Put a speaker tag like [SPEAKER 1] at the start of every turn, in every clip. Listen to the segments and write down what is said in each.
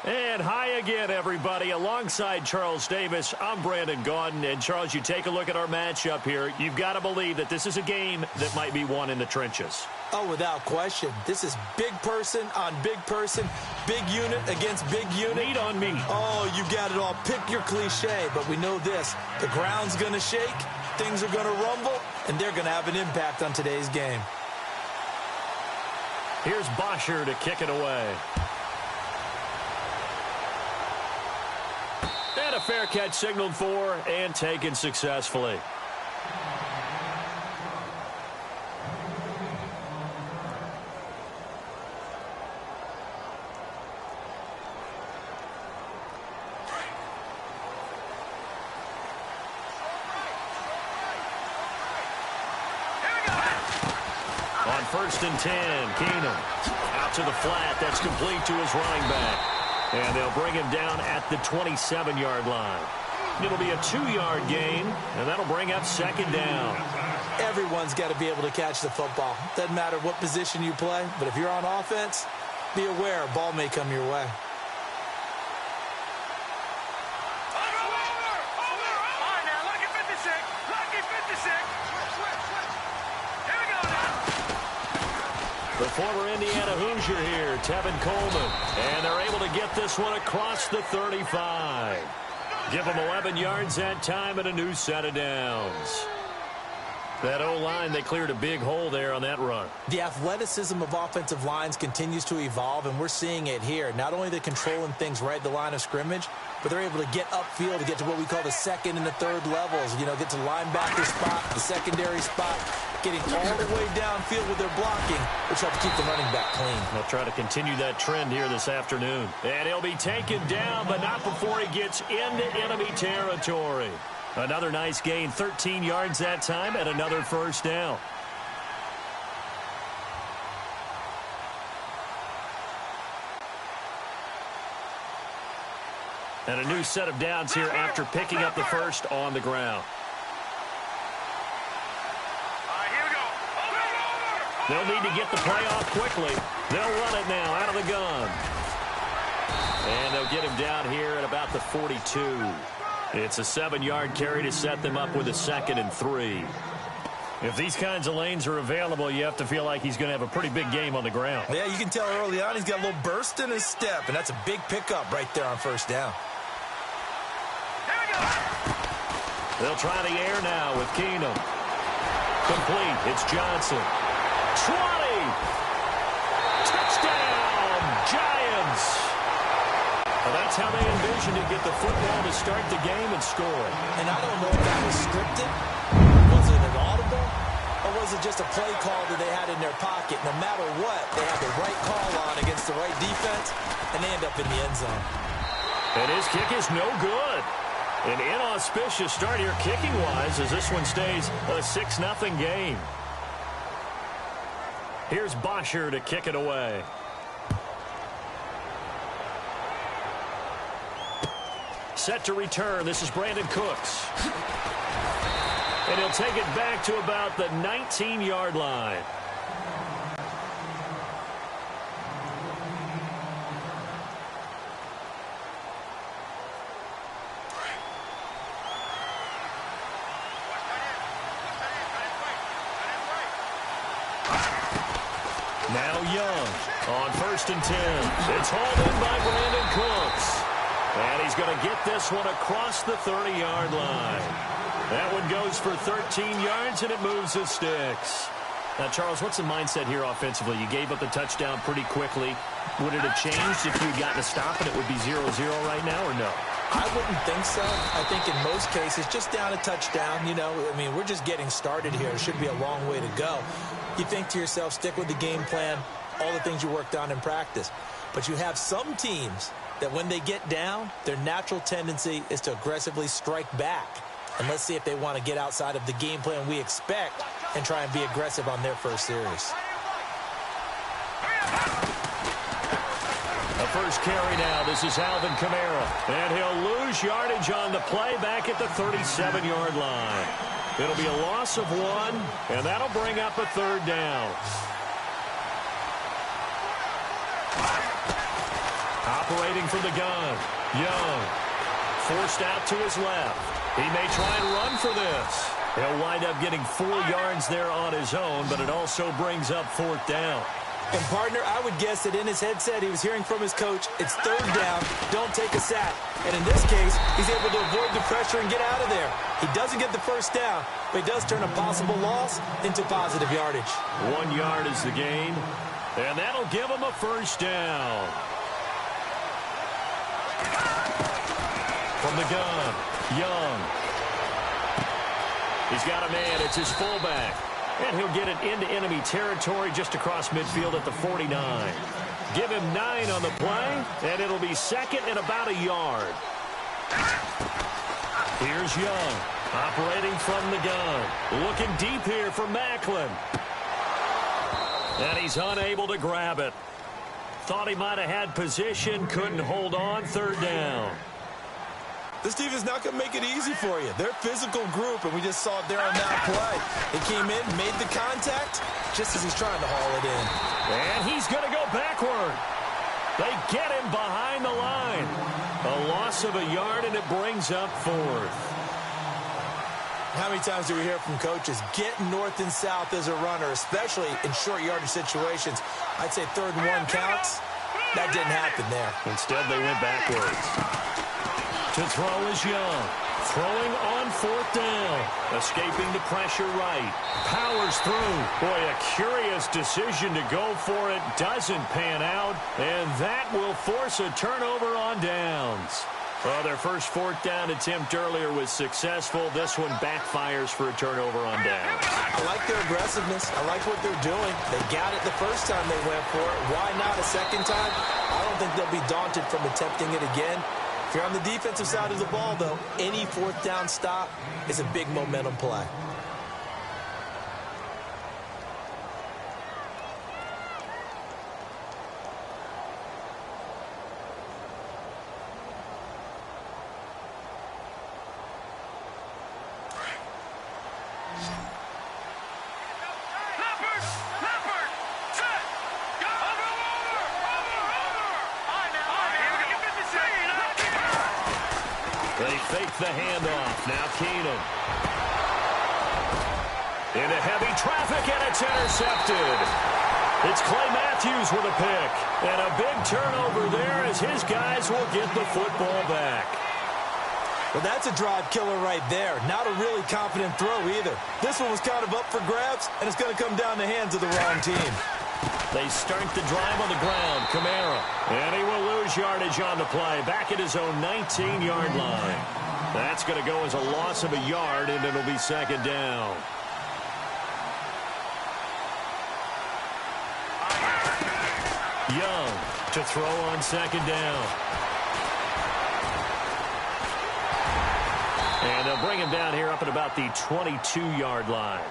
[SPEAKER 1] And hi again, everybody. Alongside Charles Davis, I'm Brandon Gaudin. And, Charles, you take a look at our matchup here. You've got to believe that this is a game that might be won in the trenches.
[SPEAKER 2] Oh, without question. This is big person on big person, big unit against big unit.
[SPEAKER 1] Meat on meat.
[SPEAKER 2] Oh, you got it all. Pick your cliche, but we know this. The ground's going to shake, things are going to rumble, and they're going to have an impact on today's game.
[SPEAKER 1] Here's Bosher to kick it away. And a fair catch signaled for and taken successfully. On 1st and 10, Keenum out to the flat. That's complete to his running back. And they'll bring him down at the 27-yard line. It'll be a 2-yard gain, and that'll bring up 2nd down.
[SPEAKER 2] Everyone's got to be able to catch the football. Doesn't matter what position you play, but if you're on offense, be aware a ball may come your way.
[SPEAKER 1] The former Indiana Hoosier here, Tevin Coleman. And they're able to get this one across the 35. Give them 11 yards that time and a new set of downs. That O-line, they cleared a big hole there on that run.
[SPEAKER 2] The athleticism of offensive lines continues to evolve, and we're seeing it here. Not only are they controlling things right at the line of scrimmage, but they're able to get upfield to get to what we call the 2nd and the 3rd levels. You know, get to linebacker spot, the secondary spot, getting all the way downfield with their blocking, which helps keep the running back clean.
[SPEAKER 1] They'll try to continue that trend here this afternoon. And he'll be taken down, but not before he gets into enemy territory. Another nice gain, 13 yards that time, and another 1st down. And a new set of downs here after picking up the first on the ground. They'll need to get the play off quickly. They'll run it now out of the gun. And they'll get him down here at about the 42. It's a 7-yard carry to set them up with a 2nd and 3. If these kinds of lanes are available, you have to feel like he's going to have a pretty big game on the ground.
[SPEAKER 2] Yeah, you can tell early on he's got a little burst in his step, and that's a big pickup right there on 1st down.
[SPEAKER 1] They'll try the air now with Keenum. Complete. It's Johnson. 20. Touchdown, Giants. Well, that's how they envisioned to get the football to start the game and score.
[SPEAKER 2] And I don't know if that was scripted. Was it an audible? Or was it just a play call that they had in their pocket? No matter what, they have the right call on against the right defense, and they end up in the end zone.
[SPEAKER 1] And his kick is no good. An inauspicious start here kicking-wise as this one stays a 6-0 game. Here's Bosher to kick it away. Set to return. This is Brandon Cooks. And he'll take it back to about the 19-yard line. Now Young on 1st and 10. It's hauled in by Brandon Cooks. And he's going to get this one across the 30-yard line. That one goes for 13 yards, and it moves the sticks. Now, Charles, what's the mindset here offensively? You gave up the touchdown pretty quickly. Would it have changed if you had gotten a stop and it would be 0-0 right now, or no?
[SPEAKER 2] I wouldn't think so. I think in most cases, just down a touchdown, you know, I mean, we're just getting started here. It should be a long way to go. You think to yourself, stick with the game plan, all the things you worked on in practice. But you have some teams that when they get down, their natural tendency is to aggressively strike back. And let's see if they want to get outside of the game plan we expect and try and be aggressive on their first series.
[SPEAKER 1] The first carry now. This is Alvin Kamara. And he'll lose yardage on the play back at the 37-yard line. It'll be a loss of 1, and that'll bring up a 3rd down. operating from the gun. Young. Forced out to his left. He may try and run for this. He'll wind up getting 4 yards there on his own, but it also brings up 4th down.
[SPEAKER 2] And, partner, I would guess that in his headset he was hearing from his coach, it's 3rd down, don't take a sack. And in this case, he's able to avoid the pressure and get out of there. He doesn't get the 1st down, but he does turn a possible loss into positive yardage.
[SPEAKER 1] 1 yard is the gain, and that'll give him a 1st down. From the gun, Young. He's got a man. It's his fullback. And he'll get it into enemy territory just across midfield at the 49. Give him 9 on the play, and it'll be 2nd and about a yard. Here's Young, operating from the gun. Looking deep here for Macklin. And he's unable to grab it. Thought he might have had position, couldn't hold on, 3rd down.
[SPEAKER 2] This team is not going to make it easy for you. They're a physical group, and we just saw it there on that play. He came in, made the contact, just as he's trying to haul it in.
[SPEAKER 1] And he's going to go backward. They get him behind the line. A loss of a yard, and it brings up 4th.
[SPEAKER 2] How many times do we hear from coaches, get north and south as a runner, especially in short yardage situations? I'd say 3rd and 1 counts. That didn't happen there.
[SPEAKER 1] Instead, they went backwards. To throw is Young. Throwing on 4th down. Escaping the pressure right. Powers through. Boy, a curious decision to go for it. Doesn't pan out. And that will force a turnover on downs. Well, their first 4th down attempt earlier was successful. This one backfires for a turnover on downs.
[SPEAKER 2] I like their aggressiveness. I like what they're doing. They got it the first time they went for it. Why not a second time? I don't think they'll be daunted from attempting it again. If you're on the defensive side of the ball, though, any 4th down stop is a big momentum play.
[SPEAKER 1] They fake the handoff. Now Keenum. Into heavy traffic, and it's intercepted. It's Clay Matthews with a pick. And a big turnover there as his guys will get the football back.
[SPEAKER 2] Well, that's a drive killer right there. Not a really confident throw either. This one was kind of up for grabs, and it's going to come down the hands of the wrong team.
[SPEAKER 1] They start the drive on the ground. Kamara. And he will lose yardage on the play. Back at his own 19-yard line. That's going to go as a loss of a yard, and it'll be 2nd down. Young to throw on 2nd down. And they'll bring him down here up at about the 22-yard line.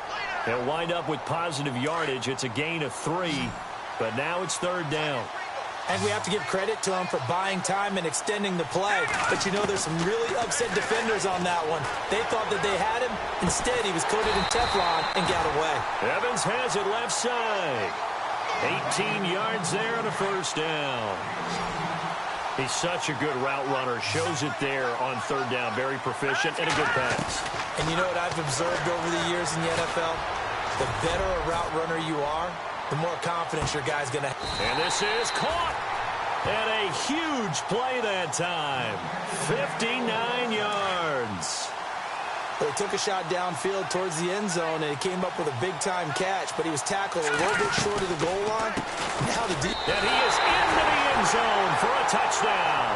[SPEAKER 1] They'll wind up with positive yardage. It's a gain of 3, but now it's 3rd down.
[SPEAKER 2] And we have to give credit to him for buying time and extending the play. But, you know, there's some really upset defenders on that one. They thought that they had him. Instead, he was coated in Teflon and got away.
[SPEAKER 1] Evans has it left side. 18 yards there on a 1st down. He's such a good route runner. Shows it there on 3rd down. Very proficient and a good pass.
[SPEAKER 2] And you know what I've observed over the years in the NFL? The better a route runner you are, the more confidence your guy's going to have.
[SPEAKER 1] And this is caught. And a huge play that time. 59 yards.
[SPEAKER 2] Well, he took a shot downfield towards the end zone, and he came up with a big-time catch, but he was tackled a little bit short of the goal line. Now the deep.
[SPEAKER 1] And he is into the end zone for a touchdown.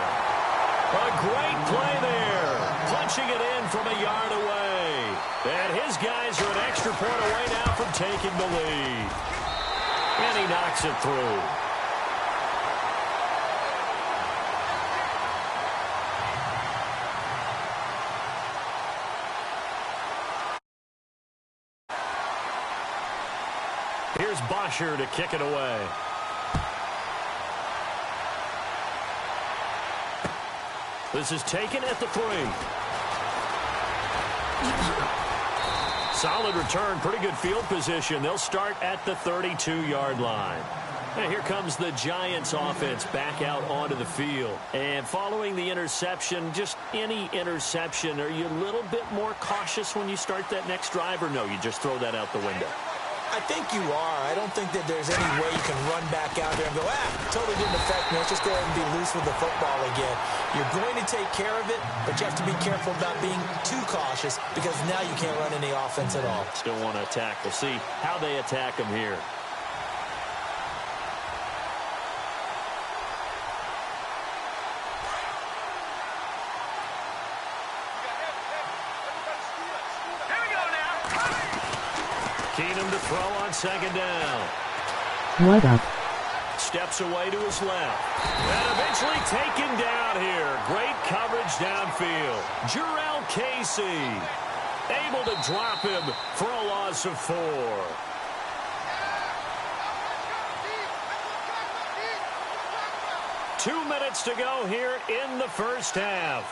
[SPEAKER 1] A great play there. Punching it in from a yard away. And his guys are an extra point away now from taking the lead. And he knocks it through. Here's Bosher to kick it away. This is taken at the 3. Solid return, pretty good field position. They'll start at the 32-yard line. And here comes the Giants offense back out onto the field. And following the interception, just any interception, are you a little bit more cautious when you start that next drive, or no, you just throw that out the window?
[SPEAKER 2] I think you are. I don't think that there's any way you can run back out there and go, totally didn't affect me. Let's just go ahead and be loose with the football again. You're going to take care of it, but you have to be careful about being too cautious because now you can't run any offense at all.
[SPEAKER 1] Still want to attack. We'll see how they attack them here. Keenum to throw on second down.
[SPEAKER 3] What up?
[SPEAKER 1] Steps away to his left. And eventually taken down here. Great coverage downfield. Jarrell Casey able to drop him for a loss of 4. Two minutes to go here in the first half.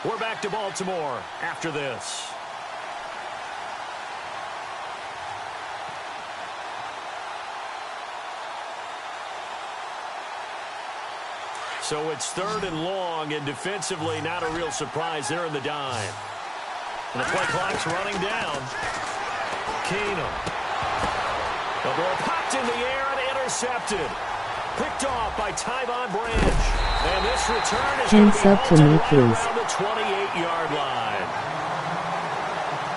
[SPEAKER 1] We're back to Baltimore after this. So it's 3rd and long, and defensively not a real surprise. They're in the dime. And the play clock's running down. Keenum. The ball popped in the air and intercepted. Picked off by Tyvon Branch. And this return is going to be halted right around the 28-yard line.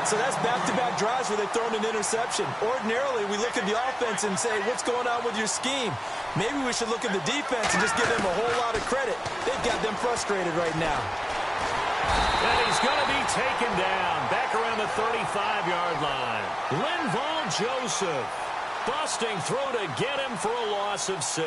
[SPEAKER 2] So that's back-to-back drives where they've thrown an interception. Ordinarily, we look at the offense and say, what's going on with your scheme? Maybe we should look at the defense and just give them a whole lot of credit. They've got them frustrated right now.
[SPEAKER 1] And he's going to be taken down back around the 35-yard line. Linval Joseph busting through to get him for a loss of 6.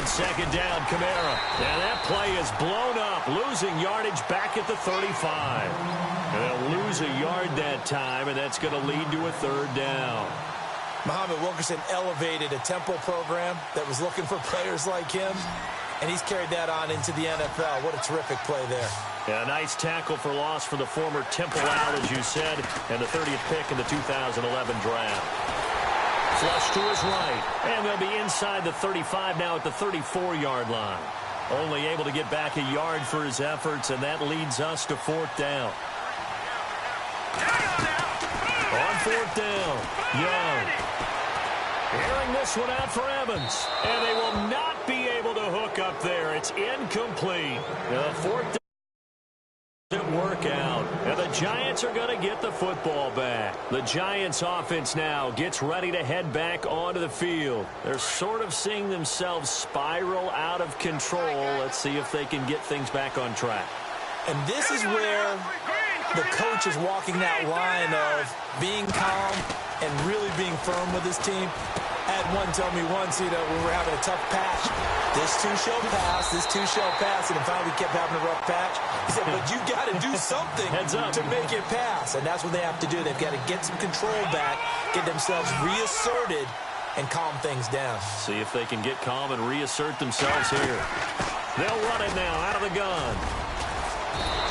[SPEAKER 1] Second down, Kamara. And that play is blown up, losing yardage back at the 35. And they'll lose a yard that time, and that's going to lead to a 3rd down.
[SPEAKER 2] Muhammad Wilkerson elevated a tempo program that was looking for players like him, and he's carried that on into the NFL. What a terrific play there.
[SPEAKER 1] Yeah, a nice tackle for loss for the former Temple Owl, as you said, and the 30th pick in the 2011 draft. Flush to his right, and they'll be inside the 35 now at the 34-yard line. Only able to get back a yard for his efforts, and that leads us to 4th down. On 4th down, Young. Airing this one out for Evans, and they will not be able to hook up there. It's incomplete. 4th down. Didn't work out, and the Giants are going to get the football back. The Giants offense now gets ready to head back onto the field. They're sort of seeing themselves spiral out of control. Let's see if they can get things back on track.
[SPEAKER 2] And this is where the coach is walking that line of being calm and really being firm with his team. I had one tell me once, when we're having a tough patch, this too shall pass, this too shall pass, and then finally we kept having a rough patch. He said, but you got to do something to make it pass, and that's what they have to do. They've got to get some control back, get themselves reasserted, and calm things down.
[SPEAKER 1] See if they can get calm and reassert themselves here. They'll run it now out of the gun.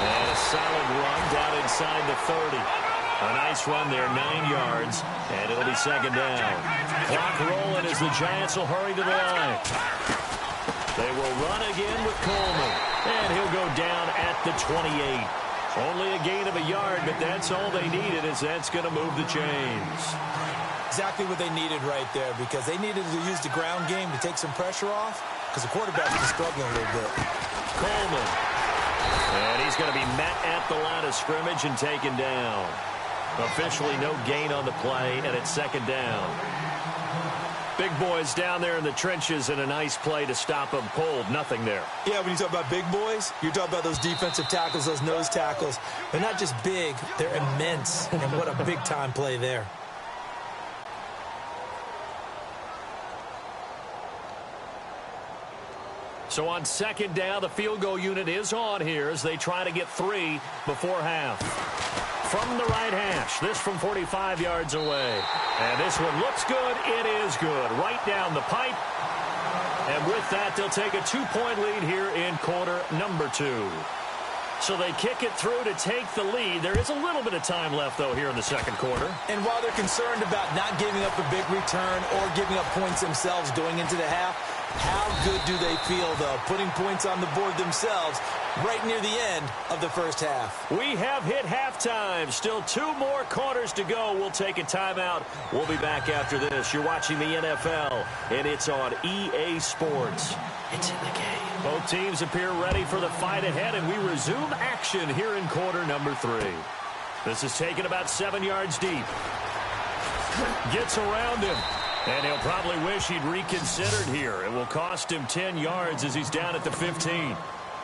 [SPEAKER 1] And a solid run down inside the 30. A nice run there, 9 yards, and it'll be 2nd down. Clock rolling as the Giants will hurry to the line. They will run again with Coleman, and he'll go down at the 28. Only a gain of a yard, but that's all they needed, as that's going to move the chains.
[SPEAKER 2] Exactly what they needed right there, because they needed to use the ground game to take some pressure off, because the quarterback was struggling a little bit.
[SPEAKER 1] Coleman, and he's going to be met at the line of scrimmage and taken down. Officially no gain on the play, and it's 2nd down. Big boys down there in the trenches, and a nice play to stop them cold. Nothing there.
[SPEAKER 2] Yeah, when you talk about big boys, you're talking about those defensive tackles, those nose tackles. They're not just big, they're immense, and what a big-time play there.
[SPEAKER 1] So on 2nd down, the field goal unit is on here as they try to get 3 before half. from the right hash. This from 45 yards away. And this one looks good. It is good. Right down the pipe. And with that, they'll take a 2-point lead here in quarter number 2. So they kick it through to take the lead. There is a little bit of time left, though, here in the second quarter.
[SPEAKER 2] And while they're concerned about not giving up a big return or giving up points themselves going into the half, how good do they feel, though, putting points on the board themselves right near the end of the first half?
[SPEAKER 1] We have hit halftime. Still 2 more quarters to go. We'll take a timeout. We'll be back after this. You're watching the NFL, and it's on EA Sports. It's in the game. Both teams appear ready for the fight ahead, and we resume action here in quarter number 3. This is taken about 7 yards deep. Gets around him. And he'll probably wish he'd reconsidered here. It will cost him 10 yards as he's down at the 15.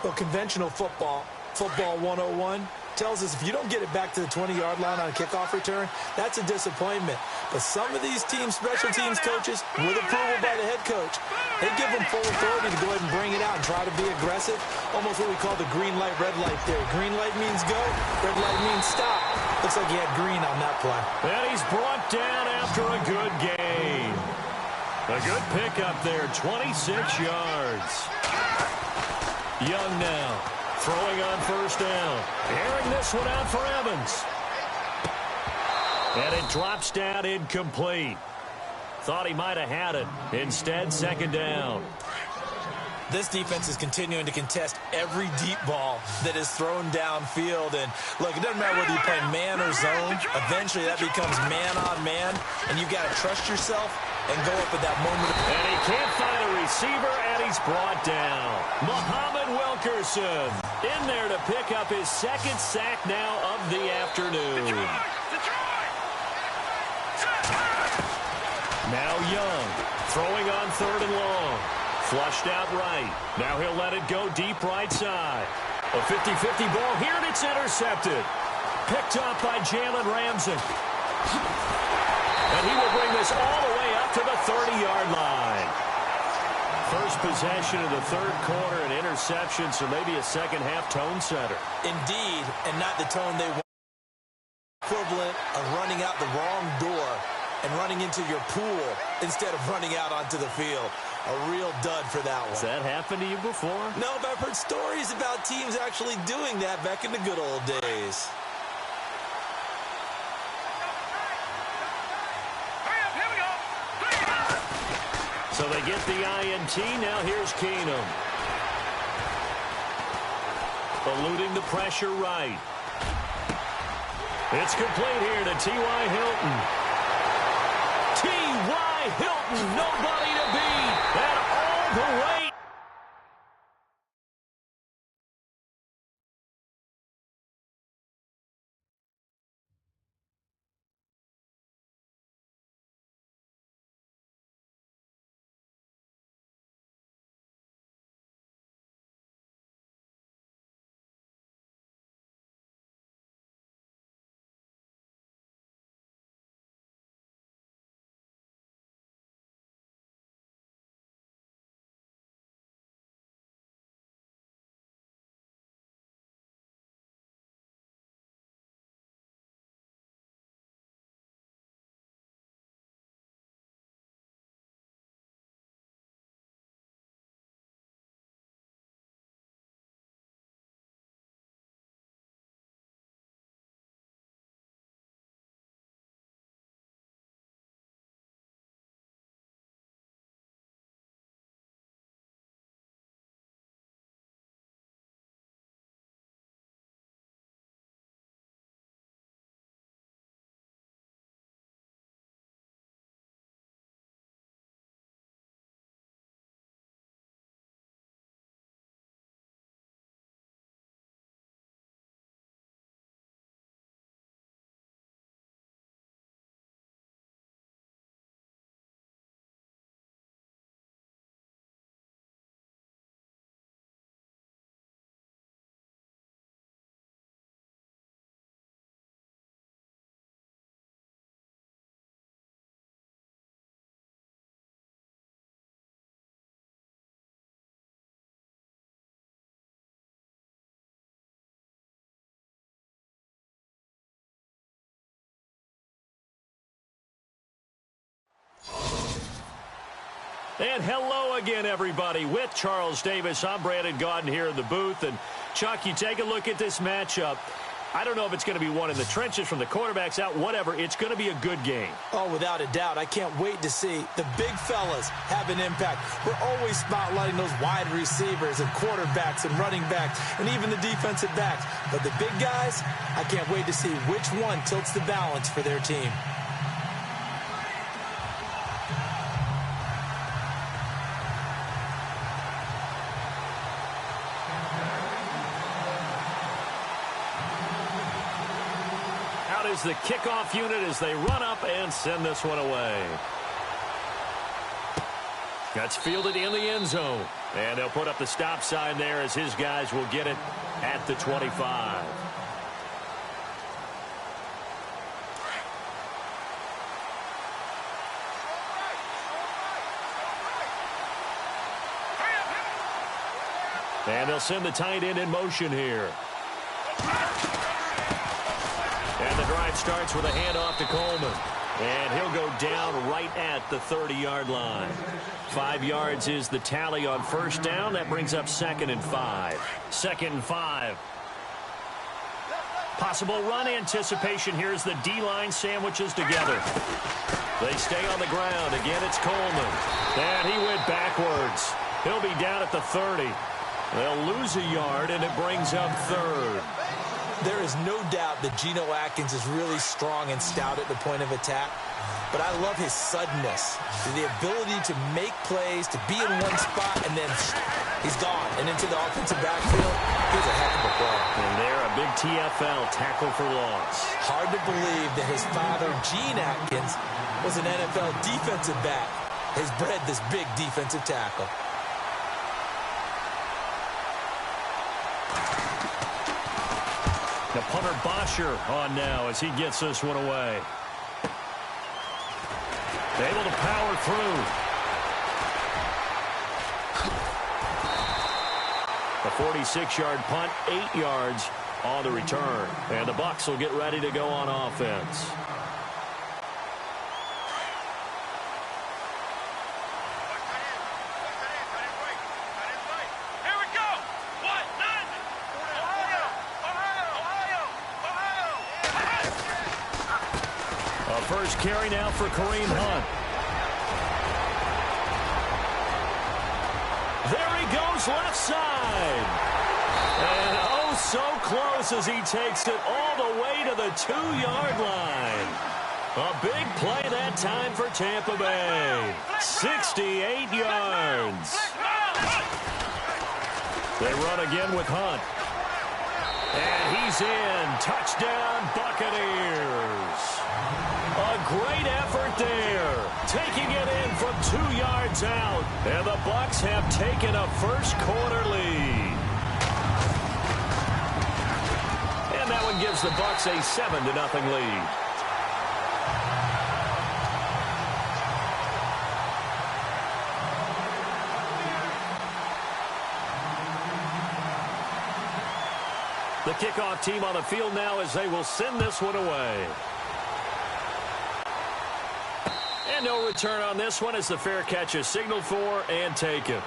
[SPEAKER 2] Well, conventional football 101, tells us if you don't get it back to the 20-yard line on a kickoff return, that's a disappointment. But some of these teams, special teams coaches, with approval by the head coach, they give them full authority to go ahead and bring it out and try to be aggressive. Almost what we call the green light, red light theory. Green light means go, red light means stop. Looks like he had green on that play.
[SPEAKER 1] And he's brought down after a good gain. A good pickup there, 26 yards. Young now, throwing on first down. Airing this one out for Evans. And it drops down incomplete. Thought he might have had it. Instead, second down.
[SPEAKER 2] This defense is continuing to contest every deep ball that is thrown downfield. And, look, it doesn't matter whether you play man or zone. Eventually, that becomes man on man, and you've got to trust yourself and go up at that moment.
[SPEAKER 1] And he can't find a receiver, and he's brought down. Muhammad Wilkerson in there to pick up his second sack now of the afternoon. Now Young, throwing on third and long. Flushed out right. Now he'll let it go deep right side. A 50-50 ball here, and it's intercepted. Picked up by Jalen Ramsey. And he will bring this all the way up to the 30-yard line. First possession of the third quarter, an interception, so maybe a second-half tone setter.
[SPEAKER 2] Indeed, and not the tone they want. Equivalent of running out the wrong door and running into your pool instead of running out onto the field. A real dud for that one.
[SPEAKER 1] Has that happened to you before?
[SPEAKER 2] No, but I've heard stories about teams actually doing that back in the good old days.
[SPEAKER 1] So they get the INT. Now here's Keenum. Eluding the pressure right. It's complete here to T.Y. Hilton. T.Y. Hilton, nobody to beat. And all the way And hello again, everybody. With Charles Davis, I'm Brandon Gaudin here in the booth. And, Chuck, you take a look at this matchup. I don't know if it's going to be one in the trenches from the quarterbacks out, whatever. It's going to be a good game.
[SPEAKER 2] Oh, without a doubt. I can't wait to see the big fellas have an impact. We're always spotlighting those wide receivers and quarterbacks and running backs and even the defensive backs. But the big guys, I can't wait to see which one tilts the balance for their team.
[SPEAKER 1] Is the kickoff unit as they run up and send this one away. That's fielded in the end zone. And they'll put up the stop sign there as his guys will get it at the 25. And they'll send the tight end in motion here. And the drive starts with a handoff to Coleman. And he'll go down right at the 30-yard line. 5 yards is the tally on first down. That brings up 2nd and 5. 2nd and 5. Possible run anticipation. Here's the D-line sandwiches together. They stay on the ground. Again, it's Coleman. And he went backwards. He'll be down at the 30. They'll lose a yard, and it brings up 3rd.
[SPEAKER 2] There is no doubt that Geno Atkins is really strong and stout at the point of attack. But I love his suddenness, the ability to make plays, to be in one spot, and then he's gone. And into the offensive backfield, he's a heck of a player.
[SPEAKER 1] And there, a big TFL, tackle for loss.
[SPEAKER 2] Hard to believe that his father, Gene Atkins, was an NFL defensive back. Has bred this big defensive tackle.
[SPEAKER 1] The punter Bosher on now as he gets this one away. Able to power through. A 46-yard punt, 8 yards on the return. And the Bucs will get ready to go on offense. First carry now for Kareem Hunt. There he goes left side. And oh, so close as he takes it all the way to the 2-yard line. A big play that time for Tampa Bay. 68 yards. They run again with Hunt. And he's in. Touchdown, Buccaneers. A great effort there, taking it in from 2 yards out, and the Bucs have taken a first-quarter lead. And that one gives the Bucs a 7-0 lead. The kickoff team on the field now as they will send this one away. No return on this one as the fair catch is signaled for and taken.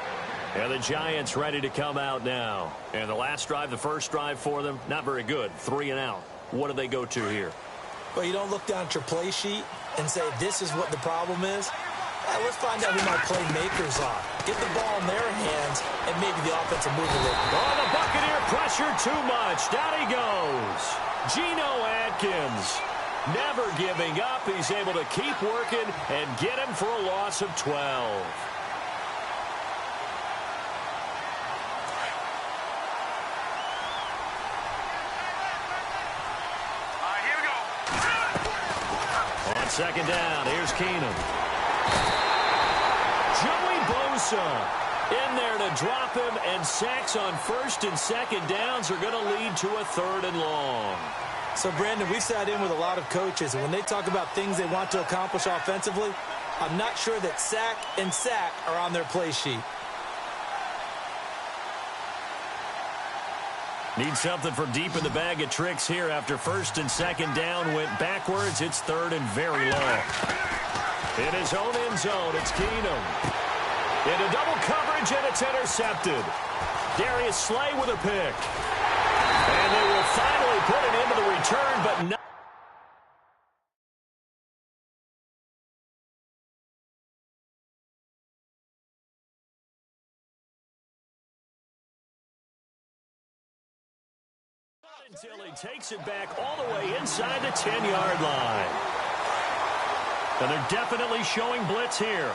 [SPEAKER 1] And the Giants ready to come out now. And the last drive, the first drive for them, not very good. 3 and out. What do they go to here?
[SPEAKER 2] Well, you don't look down at your play sheet and say, this is what the problem is. Let's find out who my playmakers are. Get the ball in their hands, and maybe the offensive move a little.
[SPEAKER 1] Oh, the Buccaneer pressure too much. Down he goes. Geno Atkins. Never giving up. He's able to keep working and get him for a loss of 12.
[SPEAKER 3] Here we go.
[SPEAKER 1] On second down, here's Keenum. Joey Bosa in there to drop him, and sacks on first and second downs are going to lead to a 3rd and long.
[SPEAKER 2] So, Brandon, we've sat in with a lot of coaches, and when they talk about things they want to accomplish offensively, I'm not sure that sack and sack are on their play sheet.
[SPEAKER 1] Need something from deep in the bag of tricks here after first and second down went backwards. It's 3rd and very long. In his own end zone, it's Keenum. Into double coverage, and it's intercepted. Darius Slay with a pick. And they will finally put it into the return, but not. Until he takes it back all the way inside the 10-yard line. And they're definitely showing blitz here.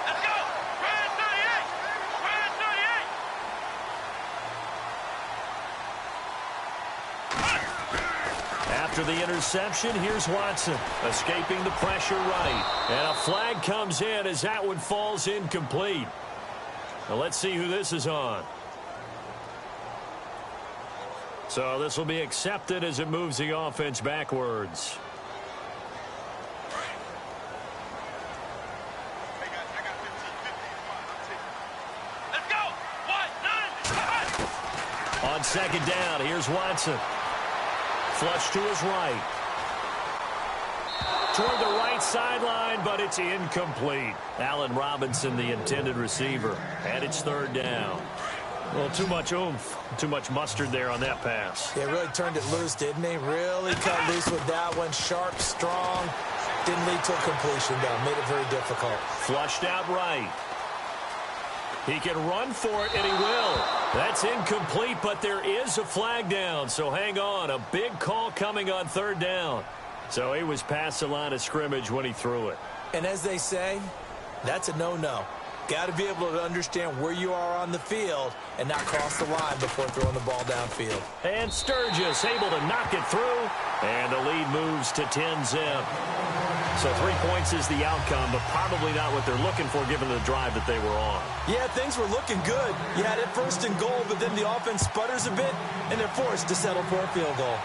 [SPEAKER 3] Let's go! Red 38! Red 38!
[SPEAKER 1] After the interception, here's Watson, escaping the pressure right. And a flag comes in as that one falls incomplete. Now let's see who this is on. So this will be accepted as it moves the offense backwards.
[SPEAKER 3] Let's go! 1, 9,
[SPEAKER 1] On second down, here's Watson. Flush to his right. Toward the right sideline, but it's incomplete. Allen Robinson, the intended receiver. And it's third down. Well, too much oomph, too much mustard there on that pass.
[SPEAKER 2] They really turned it loose, didn't they? Really cut loose with that one. Sharp, strong. Didn't lead to a completion, though. Made it very difficult.
[SPEAKER 1] Flushed out right. He can run for it, and he will. That's incomplete, but there is a flag down. So hang on. A big call coming on third down. So he was past the line of scrimmage when he threw it.
[SPEAKER 2] And as they say, that's a no-no. Got to be able to understand where you are on the field and not cross the line before throwing the ball downfield.
[SPEAKER 1] And Sturgis able to knock it through. And the lead moves to 10-zip. So 3 points is the outcome, but probably not what they're looking for given the drive that they were on.
[SPEAKER 2] Yeah, things were looking good. You had it first and goal, but then the offense sputters a bit, and they're forced to settle for a field goal.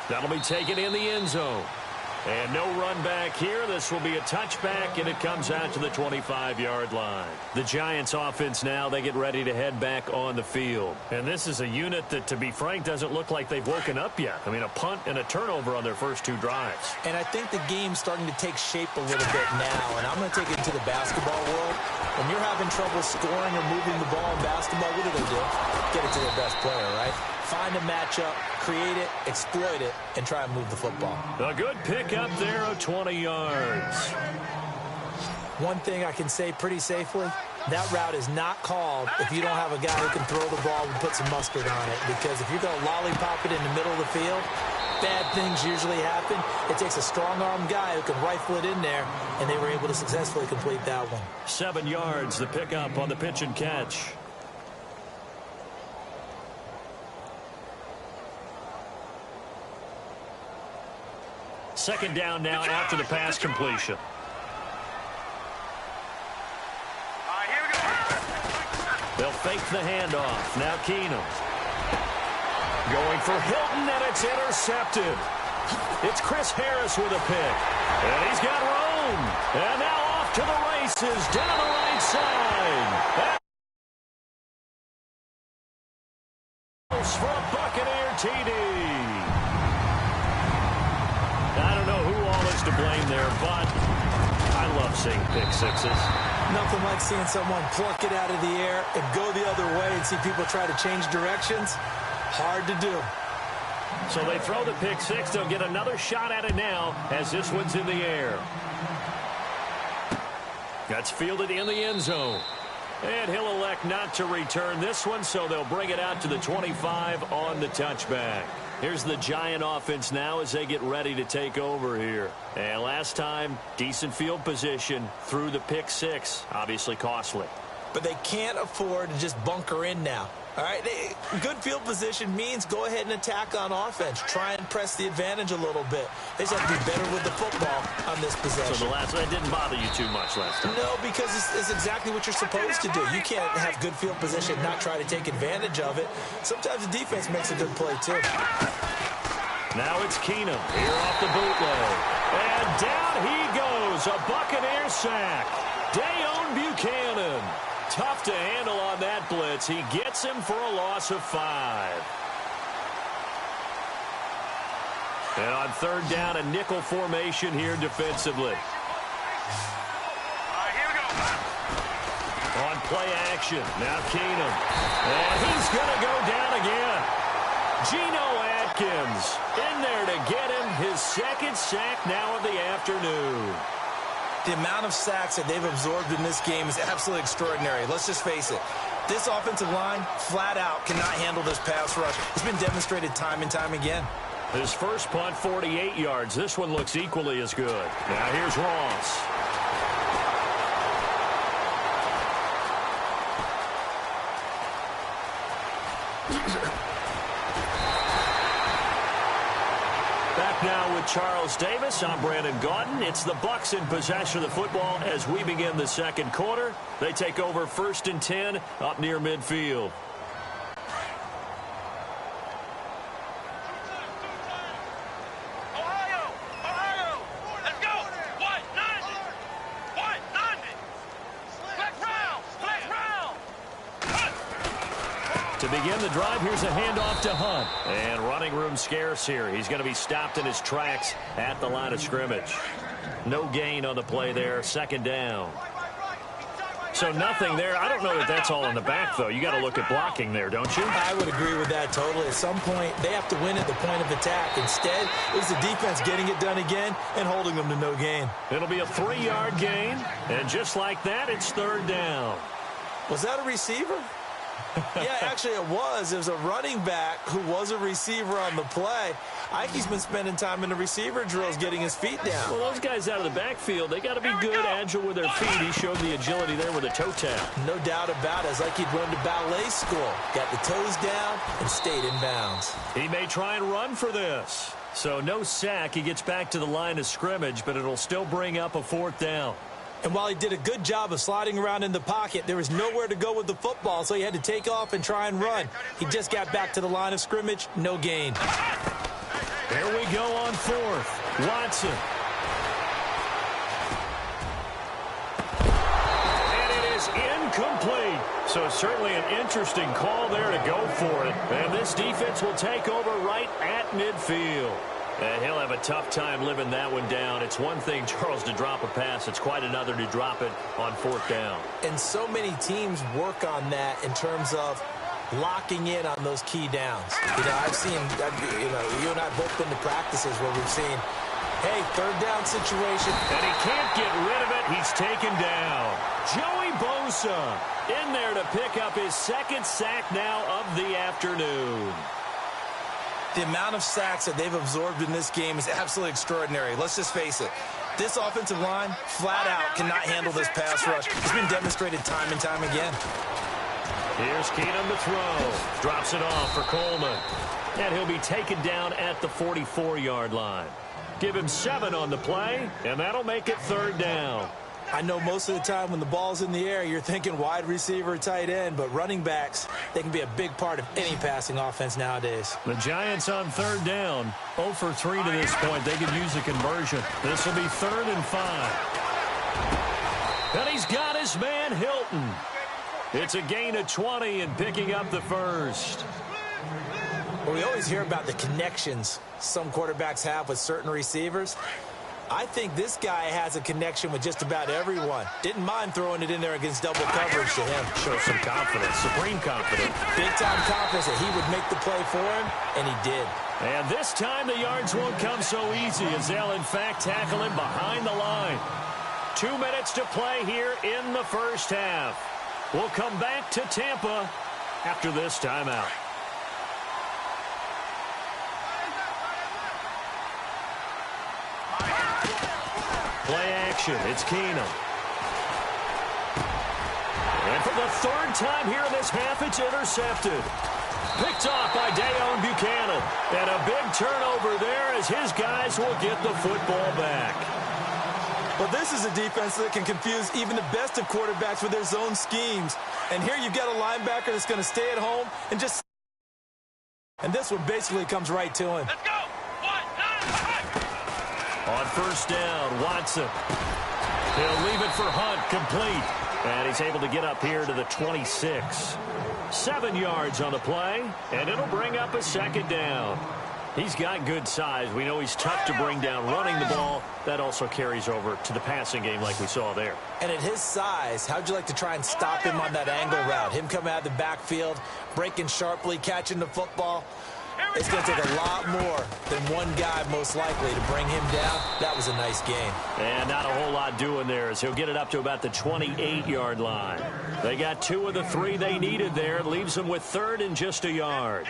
[SPEAKER 1] That'll be taken in the end zone. And no run back here. This will be a touchback, and it comes out to the 25-yard line. The Giants offense now, they get ready to head back on the field. And this is a unit that, to be frank, doesn't look like they've woken up yet. I mean, a punt and a turnover on their first 2 drives.
[SPEAKER 2] And I think the game's starting to take shape a little bit now, and I'm going to take it into the basketball world. When you're having trouble scoring or moving the ball in basketball, what do? Get it to their best player, right? Find a matchup, create it, exploit it, and try and move the football.
[SPEAKER 1] A good pick up there of 20 yards.
[SPEAKER 2] One thing I can say pretty safely, that route is not called if you don't have a guy who can throw the ball and put some mustard on it. Because if you're going to lollipop it in the middle of the field, bad things usually happen. It takes a strong-arm guy who can rifle it in there, and they were able to successfully complete that one.
[SPEAKER 1] 7 yards, the pickup on the pitch and catch. Second down now after the pass completion.
[SPEAKER 3] All right, here we go.
[SPEAKER 1] They'll fake the handoff. Now Keenum. Going for Hilton, and it's intercepted. It's Chris Harris with a pick. And he's got room. And now off to the races down the right side. For a Buccaneer TD. I don't know who all is to blame there, but I love seeing pick sixes.
[SPEAKER 2] Nothing like seeing someone pluck it out of the air and go the other way and see people try to change directions. Hard to do.
[SPEAKER 1] So they throw the pick six. They'll get another shot at it now as this one's in the air. That's fielded in the end zone. And he'll elect not to return this one, so they'll bring it out to the 25 on the touchback. Here's the Giant offense now as they get ready to take over here. And last time, decent field position through the pick six. Obviously costly.
[SPEAKER 2] But they can't afford to just bunker in now. All right, good field position means go ahead and attack on offense. Try and press the advantage a little bit. They just have to be better with the football on this possession.
[SPEAKER 1] So the last one didn't bother you too much last time?
[SPEAKER 2] No, because it's exactly what you're supposed to do. You can't have good field position and not try to take advantage of it. Sometimes the defense makes a good play, too.
[SPEAKER 1] Now it's Keenum here off the bootleg. And down he goes. A Buccaneer sack. Dayon Buchanan. Tough to handle on that blitz. He gets him for a loss of 5. And on third down, a nickel formation here defensively.
[SPEAKER 3] Here we go.
[SPEAKER 1] On play action, now Keenum. And he's going to go down again. Geno Atkins in there to get him his second sack now of the afternoon.
[SPEAKER 2] The amount of sacks that they've absorbed in this game is absolutely extraordinary. Let's just face it. This offensive line, flat out, cannot handle this pass rush. It's been demonstrated time and time again.
[SPEAKER 1] His first punt, 48 yards. This one looks equally as good. Now here's Ross. Back now with Charles Davis. I'm Brandon Gaudin. It's the Bucs in possession of the football as we begin the second quarter. They take over 1st and 10 up near midfield.
[SPEAKER 3] Ohio, let's go. White 90. White 90. Flex round.
[SPEAKER 1] To begin the drive, here's a handoff to Hunt. And running room scarce here. He's going to be stopped in his tracks at the line of scrimmage. No gain on the play there. Second down. So nothing there. I don't know that that's all in the back, though. You got to look at blocking there, don't you?
[SPEAKER 2] I would agree with that totally. At some point, they have to win at the point of attack. Instead, it was the defense getting it done again and holding them to no gain.
[SPEAKER 1] It'll be a 3-yard gain. And just like that, it's third down.
[SPEAKER 2] Was that a receiver? Yeah, actually it was. It was a running back who was a receiver on the play. Ike's been spending time in the receiver drills getting his feet down.
[SPEAKER 1] Well, those guys out of the backfield, they got to be good, agile with their feet. He showed the agility there with a toe tap.
[SPEAKER 2] No doubt about it. It's like he'd run to ballet school. Got the toes down and stayed in bounds.
[SPEAKER 1] He may try and run for this. So no sack. He gets back to the line of scrimmage, but it'll still bring up a 4th down.
[SPEAKER 2] And while he did a good job of sliding around in the pocket, there was nowhere to go with the football, so he had to take off and try and run. He just got back to the line of scrimmage, no gain.
[SPEAKER 1] Here we go on 4th. Watson. And it is incomplete. So certainly an interesting call there to go for it. And this defense will take over right at midfield. And he'll have a tough time living that one down. It's one thing, Charles, to drop a pass. It's quite another to drop it on 4th down.
[SPEAKER 2] And so many teams work on that in terms of locking in on those key downs. I've seen, you and I both been to practices where we've seen, hey, 3rd down situation.
[SPEAKER 1] And he can't get rid of it. He's taken down. Joey Bosa in there to pick up his 2nd sack now of the afternoon.
[SPEAKER 2] The amount of sacks that they've absorbed in this game is absolutely extraordinary. Let's just face it. This offensive line, flat out, cannot handle this pass rush. It's been demonstrated time and time again.
[SPEAKER 1] Here's Keenum to throw. Drops it off for Coleman. And he'll be taken down at the 44-yard line. Give him 7 on the play, and that'll make it 3rd down.
[SPEAKER 2] I know most of the time when the ball's in the air, you're thinking wide receiver, tight end, but running backs, they can be a big part of any passing offense nowadays.
[SPEAKER 1] The Giants on 3rd down, 0 for 3 to this point. They could use a conversion. This will be 3rd and 5. And he's got his man Hilton. It's a gain of 20 and picking up the 1st.
[SPEAKER 2] Well, we always hear about the connections some quarterbacks have with certain receivers. I think this guy has a connection with just about everyone. Didn't mind throwing it in there against double coverage to him.
[SPEAKER 1] Shows some confidence, supreme confidence.
[SPEAKER 2] Big-time confidence that he would make the play for him, and he did.
[SPEAKER 1] And this time the yards won't come so easy as they'll, in fact, tackle him behind the line. 2 minutes to play here in the first half. We'll come back to Tampa after this timeout. Play action. It's Keenum. And for the 3rd time here in this half, it's intercepted. Picked off by Dayon Buchanan. And a big turnover there as his guys will get the football back.
[SPEAKER 2] Well, this is a defense that can confuse even the best of quarterbacks with their zone schemes. And here you've got a linebacker that's going to stay at home and just... And this one basically comes right to him.
[SPEAKER 3] Let's go. 1, 9, 5.
[SPEAKER 1] On 1st down, Watson. He'll leave it for Hunt, complete. And he's able to get up here to the 26. 7 yards on the play, and it'll bring up a 2nd down. He's got good size. We know he's tough to bring down running the ball. That also carries over to the passing game like we saw there.
[SPEAKER 2] And at his size, how'd you like to try and stop him on that angle route? Him coming out of the backfield, breaking sharply, catching the football. It's going to take a lot more than one guy, most likely, to bring him down. That was a nice game.
[SPEAKER 1] And not a whole lot doing there as he'll get it up to about the 28-yard line. They got 2 of the 3 they needed there. It leaves them with 3rd and just a yard.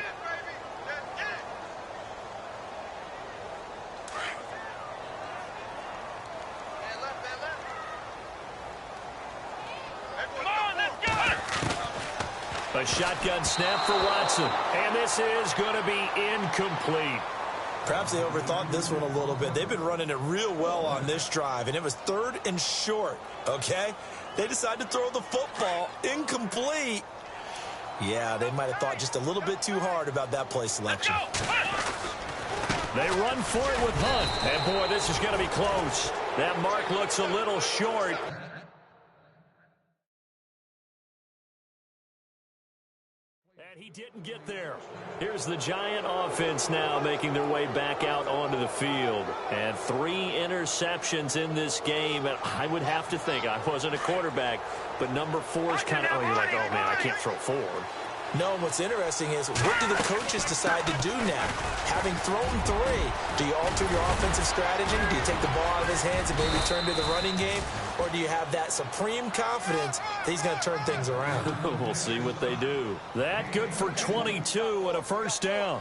[SPEAKER 1] A shotgun snap for Watson. And this is going to be incomplete.
[SPEAKER 2] Perhaps they overthought this one a little bit. They've been running it real well on this drive, and it was 3rd and short, okay? They decided to throw the football incomplete. Yeah, they might have thought just a little bit too hard about that play selection.
[SPEAKER 1] They run for it with Hunt. And, boy, this is going to be close. That mark looks a little short. He didn't get there. Here's the Giant offense now making their way back out onto the field. And 3 interceptions in this game. And I would have to think, I wasn't a quarterback, but number 4 is kind of, oh, you're like, oh, man, I can't throw 4.
[SPEAKER 2] No, and what's interesting is, what do the coaches decide to do now? Having thrown 3, do you alter your offensive strategy? Do you take the ball out of his hands and maybe turn to the running game? Or do you have that supreme confidence that he's going to turn things around?
[SPEAKER 1] We'll see what they do. That good for 22 and a first down.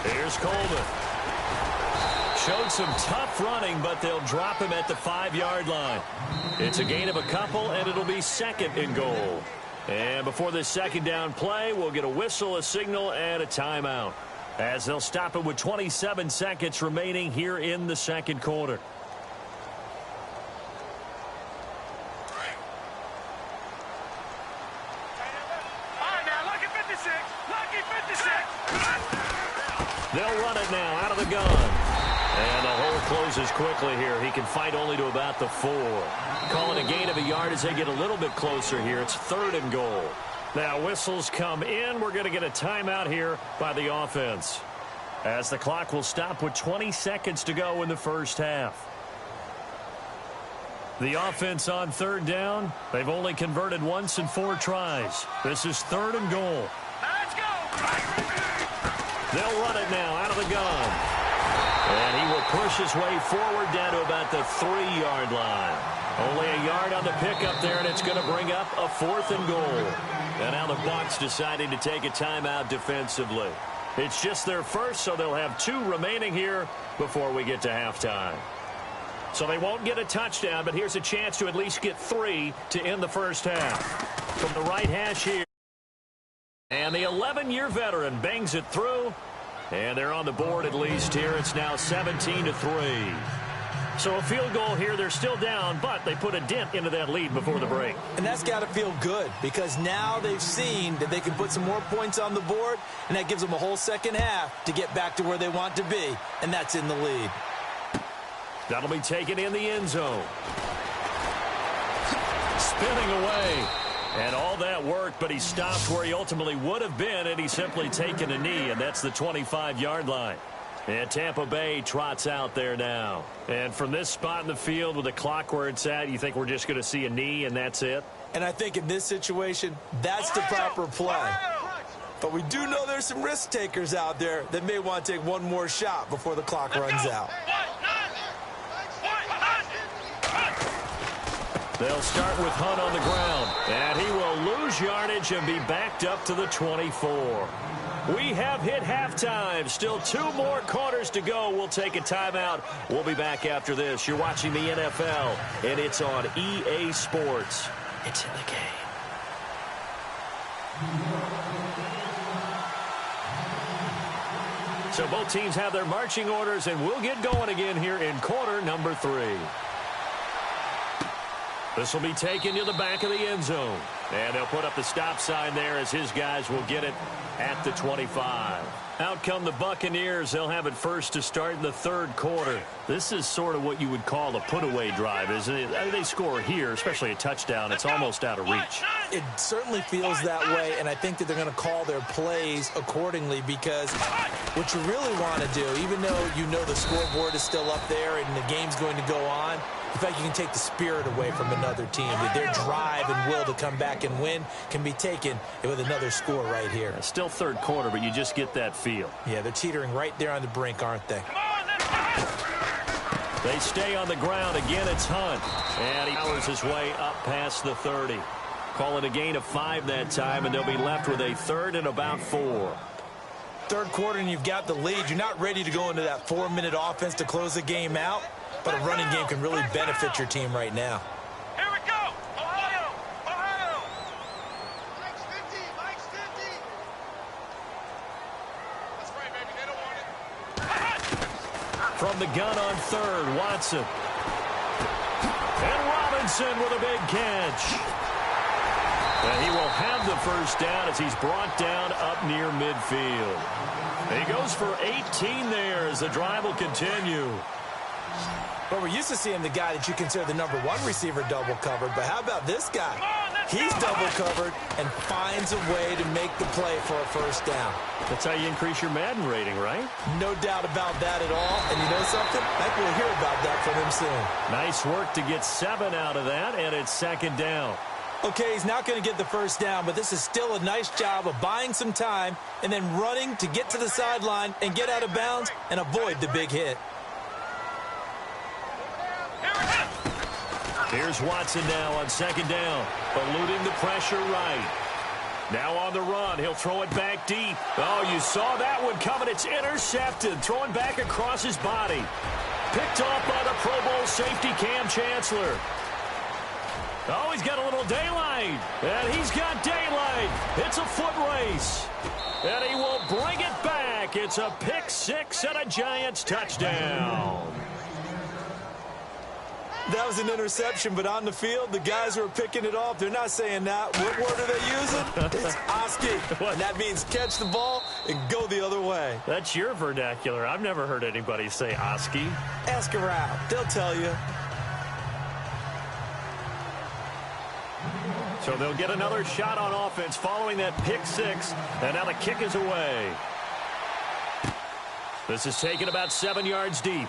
[SPEAKER 1] Here's Coleman. Showed some tough running, but they'll drop him at the 5-yard line. It's a gain of a couple, and it'll be 2nd and goal. And before this 2nd down play, we'll get a whistle, a signal, and a timeout, as they'll stop it with 27 seconds remaining here in the 2nd quarter. They'll run it now out of the gun. And the hole closes quickly here. He can fight only to about the 4. Calling a gain of a yard as they get a little bit closer here. It's 3rd and goal. Now whistles come in. We're going to get a timeout here by the offense, as the clock will stop with 20 seconds to go in the first half. The offense on 3rd down. They've only converted once in 4 tries. This is 3rd and goal.
[SPEAKER 3] Let's go!
[SPEAKER 1] They'll run it now out of the gun. And he will push his way forward down to about the 3-yard line. Only a yard on the pickup there, and it's going to bring up a 4th and goal. And now the Bucs deciding to take a timeout defensively. It's just their first, so they'll have 2 remaining here before we get to halftime. So they won't get a touchdown, but here's a chance to at least get 3 to end the first half. From the right hash here. And the 11-year veteran bangs it through. And they're on the board at least here. It's now 17-3. So a field goal here. They're still down, but they put a dent into that lead before the break.
[SPEAKER 2] And that's got to feel good, because now they've seen that they can put some more points on the board, and that gives them a whole second half to get back to where they want to be, and that's in the lead.
[SPEAKER 1] That'll be taken in the end zone. Spinning away. And all that worked, but he stopped where he ultimately would have been, and he's simply taken a knee, and that's the 25-yard line. And Tampa Bay trots out there now. And from this spot in the field with the clock where it's at, you think we're just going to see a knee and that's it?
[SPEAKER 2] And I think in this situation, that's the proper play. But we do know there's some risk takers out there that may want to take one more shot before the clock runs out.
[SPEAKER 1] They'll start with Hunt on the ground, and he will lose yardage and be backed up to the 24. We have hit halftime. Still 2 more quarters to go. We'll take a timeout. We'll be back after this. You're watching the NFL, and it's on EA Sports. It's in the game. So both teams have their marching orders, and we'll get going again here in quarter number 3. This will be taken to the back of the end zone. And they'll put up the stop sign there as his guys will get it at the 25. Out come the Buccaneers. They'll have it first to start in the third quarter. This is sort of what you would call a put-away drive, isn't it? They score here, especially a touchdown. It's almost out of reach.
[SPEAKER 2] It certainly feels that way, and I think that they're going to call their plays accordingly because what you really want to do, even though you know the scoreboard is still up there and the game's going to go on, in fact, you can take the spirit away from another team. Their drive and will to come back and win can be taken with another score right here.
[SPEAKER 1] It's still third quarter, but you just get that feel.
[SPEAKER 2] Yeah, they're teetering right there on the brink, aren't they?
[SPEAKER 1] They stay on the ground. Again, it's Hunt. And he powers his way up past the 30. Call it a gain of 5 that time, and they'll be left with a third and about 4.
[SPEAKER 2] Third quarter, and you've got the lead. You're not ready to go into that 4-minute offense to close the game out. But a running game can really benefit your team right now.
[SPEAKER 3] Here we go. Ohio. Ohio. Mike's 50. Mike's 50. That's right, baby. They don't want it.
[SPEAKER 1] From the gun on third, Watson. And Robinson with a big catch. And he will have the first down as he's brought down up near midfield. He goes for 18 there as the drive will continue.
[SPEAKER 2] But we're used to seeing the guy that you consider the number 1 receiver double covered. But how about this guy? He's double covered and finds a way to make the play for a first down.
[SPEAKER 1] That's how you increase your Madden rating, right?
[SPEAKER 2] No doubt about that at all. And you know something? I think we'll hear about that from him soon.
[SPEAKER 1] Nice work to get 7 out of that, and it's second down.
[SPEAKER 2] Okay, he's not going to get the first down, but this is still a nice job of buying some time and then running to get to the sideline and get out of bounds and avoid the big hit.
[SPEAKER 1] Here's Watson now on second down, eluding the pressure right. Now on the run, he'll throw it back deep. Oh, you saw that one coming. It's intercepted, throwing back across his body. Picked off by the Pro Bowl safety Cam Chancellor. Oh, he's got a little daylight, and he's got daylight. It's a foot race, and he will bring it back. It's a pick 6 and a Giants touchdown.
[SPEAKER 2] That was an interception, but on the field, the guys who are picking it off, they're not saying that. What word are they using? It's Oski. And that means catch the ball and go the other way.
[SPEAKER 1] That's your vernacular. I've never heard anybody say Oski.
[SPEAKER 2] Ask around. They'll tell you.
[SPEAKER 1] So they'll get another shot on offense following that pick 6, and now the kick is away. This is taken about 7 yards deep.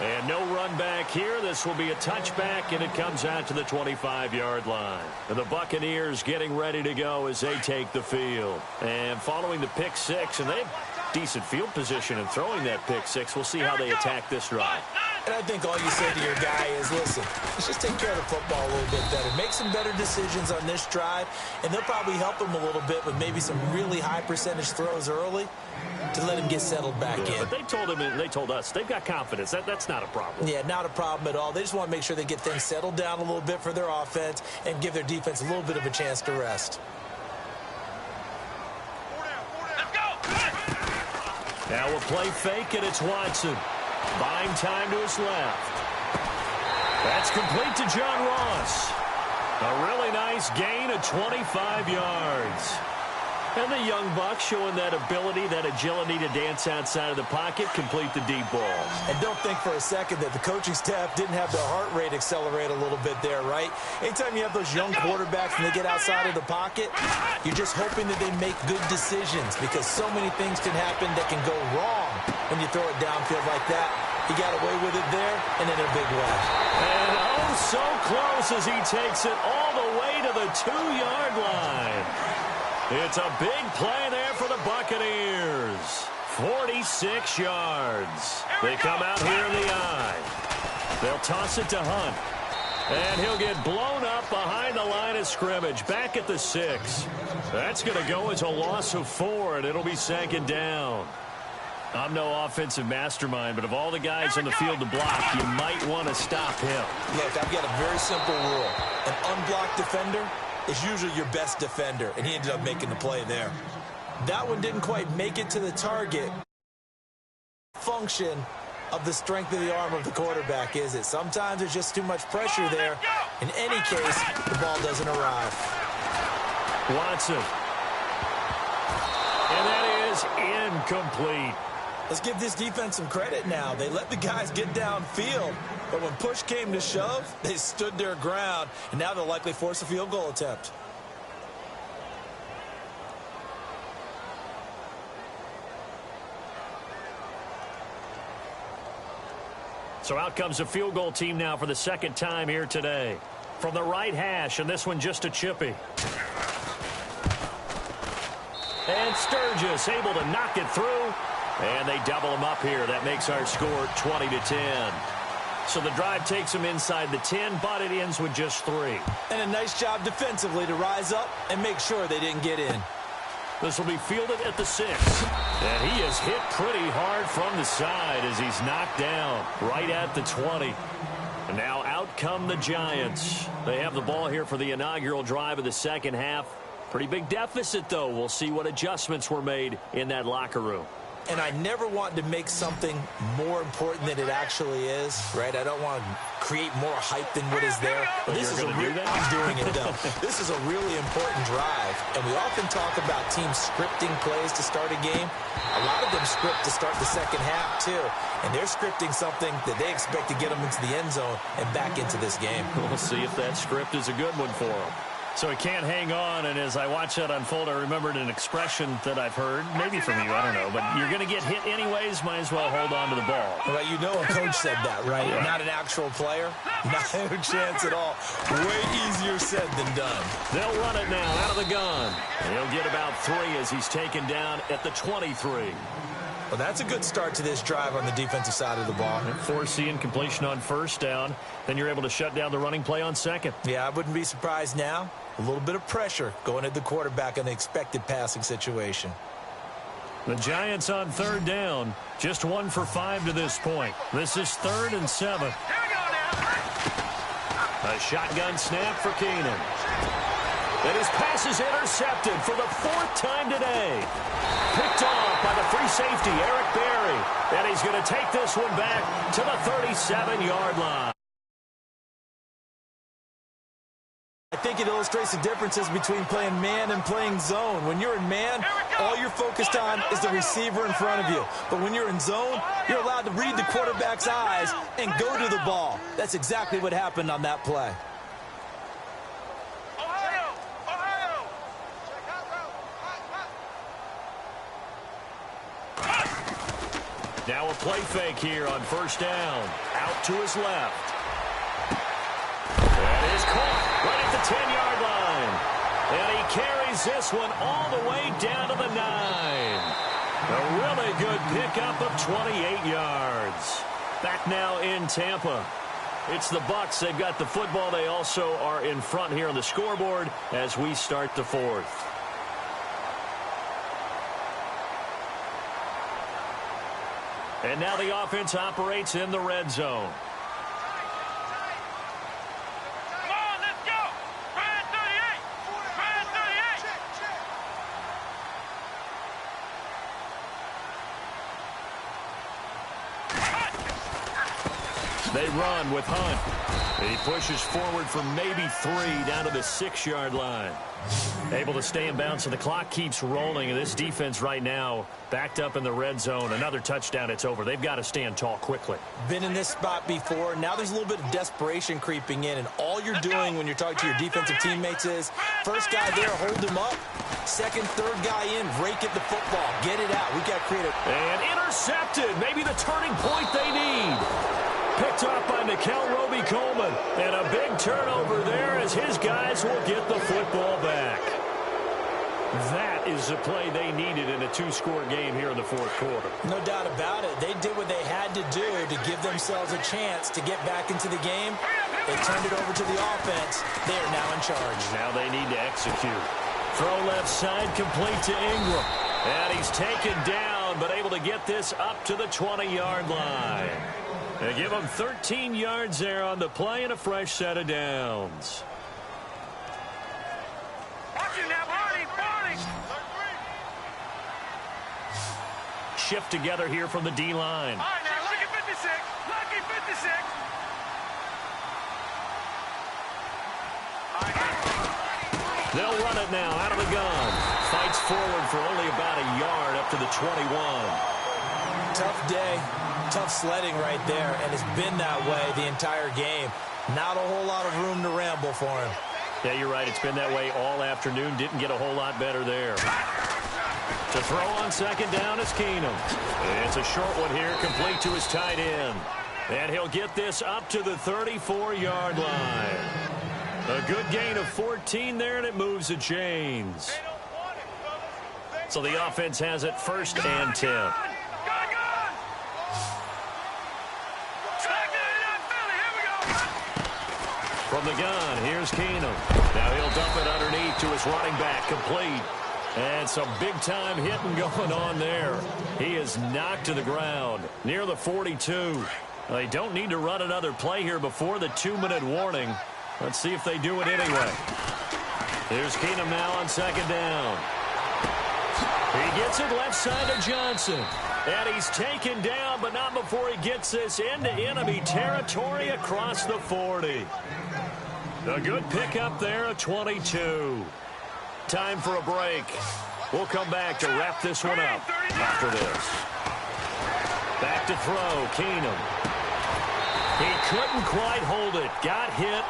[SPEAKER 1] And no run back here. This will be a touchback, and it comes out to the 25-yard line. And the Buccaneers getting ready to go as they take the field. And following the pick 6, and they have decent field position in throwing that pick 6. We'll see how they attack this drive.
[SPEAKER 2] And I think all you say to your guy is, listen, let's just take care of the football a little bit better. Make some better decisions on this drive, and they'll probably help him a little bit with maybe some really high percentage throws early to let him get settled back in.
[SPEAKER 1] But they told him, and they told us, they've got confidence. That's not a problem.
[SPEAKER 2] Yeah, not a problem at all. They just want to make sure they get things settled down a little bit for their offense and give their defense a little bit of a chance to rest.
[SPEAKER 3] Let's go.
[SPEAKER 1] Now we'll play fake, and it's Watson. Buying time to his left. That's complete to John Ross. A really nice gain of 25 yards. And the young buck showing that ability, that agility to dance outside of the pocket, complete the deep ball.
[SPEAKER 2] And don't think for a second that the coaching staff didn't have their heart rate accelerate a little bit there, right? Anytime you have those young quarterbacks and they get outside of the pocket, you're just hoping that they make good decisions because so many things can happen that can go wrong when you throw it downfield like that. He got away with it there and in a big way.
[SPEAKER 1] And oh, so close as he takes it all the way to the 2-yard line. It's a big play there for the Buccaneers. 46 yards. They come out here in the eye. They'll toss it to Hunt. And he'll get blown up behind the line of scrimmage. Back at the 6. That's going to go as a loss of 4, and it'll be second down. I'm no offensive mastermind, but of all the guys on the field to block, you might want to stop him.
[SPEAKER 2] Look, I've got a very simple rule. An unblocked defender is usually your best defender, and he ended up making the play there. That one didn't quite make it to the target. Function of the strength of the arm of the quarterback, is it? Sometimes there's just too much pressure there. In any case, the ball doesn't arrive.
[SPEAKER 1] Watson. And that is incomplete.
[SPEAKER 2] Let's give this defense some credit now. They let the guys get downfield, but when push came to shove, they stood their ground, and now they'll likely force a field goal attempt.
[SPEAKER 1] So out comes a field goal team now for the second time here today. From the right hash, and this one just a chippy. And Sturgis able to knock it through. And they double him up here. That makes our score 20-10. So the drive takes them inside the 10, but it ends with just 3.
[SPEAKER 2] And a nice job defensively to rise up and make sure they didn't get in.
[SPEAKER 1] This will be fielded at the 6. And he is hit pretty hard from the side as he's knocked down right at the 20. And now out come the Giants. They have the ball here for the inaugural drive of the second half. Pretty big deficit, though. We'll see what adjustments were made in that locker room.
[SPEAKER 2] And I never want to make something more important than it actually is, right? I don't want to create more hype than what is there. But this is I'm doing it, though. This is a really important drive. And we often talk about teams scripting plays to start a game. A lot of them script to start the second half, too. And they're scripting something that they expect to get them into the end zone and back into this game.
[SPEAKER 1] We'll see if that script is a good one for them. So he can't hang on, and as I watch that unfold, I remembered an expression that I've heard, maybe from you, I don't know, but you're going to get hit anyways, might as well hold on to the ball.
[SPEAKER 2] Well, you know a coach said that, right? Yeah. Not an actual player. Not a chance at all. Way easier said than done.
[SPEAKER 1] They'll run it now out of the gun. And he'll get about 3 as he's taken down at the 23.
[SPEAKER 2] Well, that's a good start to this drive on the defensive side of the ball.
[SPEAKER 1] Forcing incompletion on first down. Then you're able to shut down the running play on second.
[SPEAKER 2] Yeah, I wouldn't be surprised now. A little bit of pressure going at the quarterback in the expected passing situation.
[SPEAKER 1] The Giants on third down. Just 1 for 5 to this point. This is 3rd and 7. A shotgun snap for Keenan. And his pass is intercepted for the 4th time today. Picked off by the free safety, Eric Berry. And he's going to take this one back to the 37-yard line.
[SPEAKER 2] I think it illustrates the differences between playing man and playing zone. When you're in man, all you're focused on is the receiver in front of you. But when you're in zone, you're allowed to read the quarterback's eyes and go to the ball. That's exactly what happened on that play.
[SPEAKER 1] Now a play fake here on first down. Out to his left. That is caught right at the 10-yard line. And he carries this one all the way down to the 9. A really good pickup of 28 yards. Back now in Tampa. It's the Bucs. They've got the football. They also are in front here on the scoreboard as we start the 4th. And now the offense operates in the red zone.
[SPEAKER 3] Come on, let's go! Red 38! Red 38!
[SPEAKER 1] They run with Hunt. He pushes forward for maybe 3 down to the 6-yard line. Able to stay in bounds, so the clock keeps rolling. And this defense right now backed up in the red zone. Another touchdown, it's over. They've got to stand tall quickly.
[SPEAKER 2] Been in this spot before. Now there's a little bit of desperation creeping in. And all you're doing when you're talking to your defensive teammates is, first guy there, hold him up. Second, third guy in, rake at the football. Get it out. We got to create a...
[SPEAKER 1] And intercepted. Maybe the turning point they need. Picked up by Nickel Roby-Coleman. And a big turnover there as his guys will get the football back. That is the play they needed in a 2-score game here in the 4th quarter.
[SPEAKER 2] No doubt about it. They did what they had to do to give themselves a chance to get back into the game. They turned it over to the offense. They are now in charge.
[SPEAKER 1] Now they need to execute. Throw left side complete to Ingram. And he's taken down, but able to get this up to the 20-yard line. They give him 13 yards there on the play and a fresh set of downs.
[SPEAKER 3] Watch it now, Barney!
[SPEAKER 1] Shift together here from the D-line.
[SPEAKER 3] All right, now, lucky 56! Lucky 56!
[SPEAKER 1] They'll run it now out of the gun. Fights forward for only about a yard up to the 21.
[SPEAKER 2] Tough day, tough sledding right there, and it's been that way the entire game. Not a whole lot of room to ramble for him.
[SPEAKER 1] Yeah, you're right. It's been that way all afternoon. Didn't get a whole lot better there. To throw on second down is Keenum. It's a short one here, complete to his tight end. And he'll get this up to the 34-yard line. A good gain of 14 there, and it moves the chains. So the offense has it 1st and 10. From the gun, here's Keenum. Now he'll dump it underneath to his running back, complete. And some big-time hitting going on there. He is knocked to the ground near the 42. They don't need to run another play here before the 2-minute warning. Let's see if they do it anyway. Here's Keenum now on second down. He gets it left side to Johnson. And he's taken down, but not before he gets this into enemy territory across the 40. A good pickup there at 22. Time for a break. We'll come back to wrap this one up after this. Back to throw, Keenum. He couldn't quite hold it. Got hit.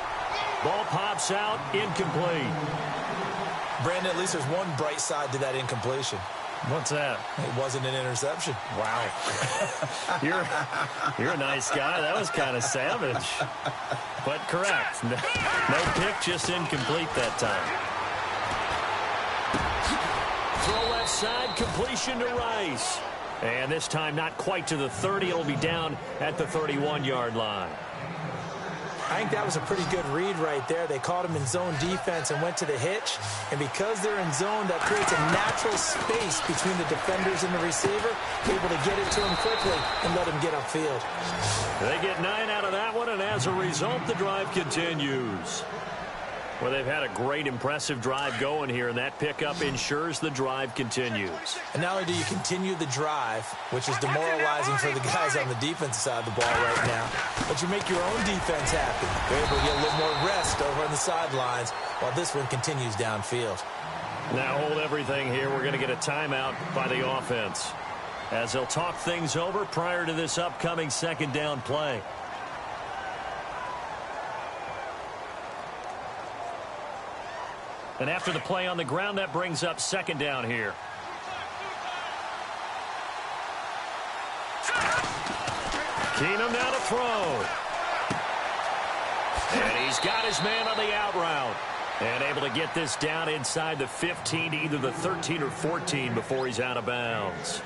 [SPEAKER 1] Ball pops out, incomplete.
[SPEAKER 2] Brandon, at least there's one bright side to that incompletion.
[SPEAKER 1] What's that?
[SPEAKER 2] It wasn't an interception.
[SPEAKER 1] Wow. You're a nice guy. That was kind of savage. But correct. No pick, just incomplete that time. Throw left side, completion to Rice. And this time not quite to the 30. It'll be down at the 31-yard line.
[SPEAKER 2] I think that was a pretty good read right there. They caught him in zone defense and went to the hitch. And because they're in zone, that creates a natural space between the defenders and the receiver, able to get it to him quickly and let him get upfield.
[SPEAKER 1] They get 9 out of that one, and as a result, the drive continues. Well, they've had a great, impressive drive going here, and that pickup ensures the drive continues.
[SPEAKER 2] And not only do you continue the drive, which is demoralizing for the guys on the defensive side of the ball right now, but you make your own defense happy. You're able to get a little more rest over on the sidelines while this one continues downfield.
[SPEAKER 1] Now hold everything here. We're going to get a timeout by the offense as they'll talk things over prior to this upcoming second down play. And after the play on the ground, that brings up second down here. Keenum now to throw. And he's got his man on the out route. And able to get this down inside the 15 to either the 13 or 14 before he's out of bounds.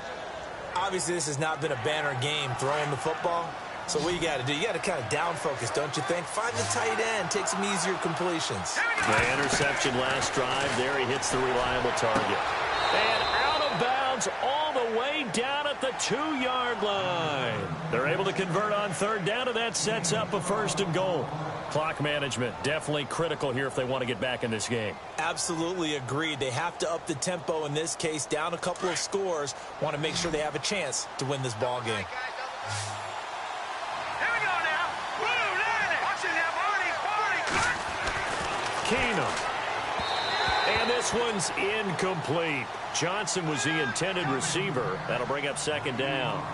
[SPEAKER 2] Obviously, this has not been a banner game throwing the football. So what you got to do, you got to kind of down focus, don't you think? Find the tight end, take some easier completions.
[SPEAKER 1] The interception last drive. There he hits the reliable target. And out of bounds all the way down at the 2-yard line. They're able to convert on third down, and that sets up a 1st and goal. Clock management definitely critical here if they want to get back in this game.
[SPEAKER 2] Absolutely agreed. They have to up the tempo in this case, down a couple of scores. Want to make sure they have a chance to win this ball game.
[SPEAKER 1] Keenum. And this one's incomplete. Johnson was the intended receiver. That'll bring up second down.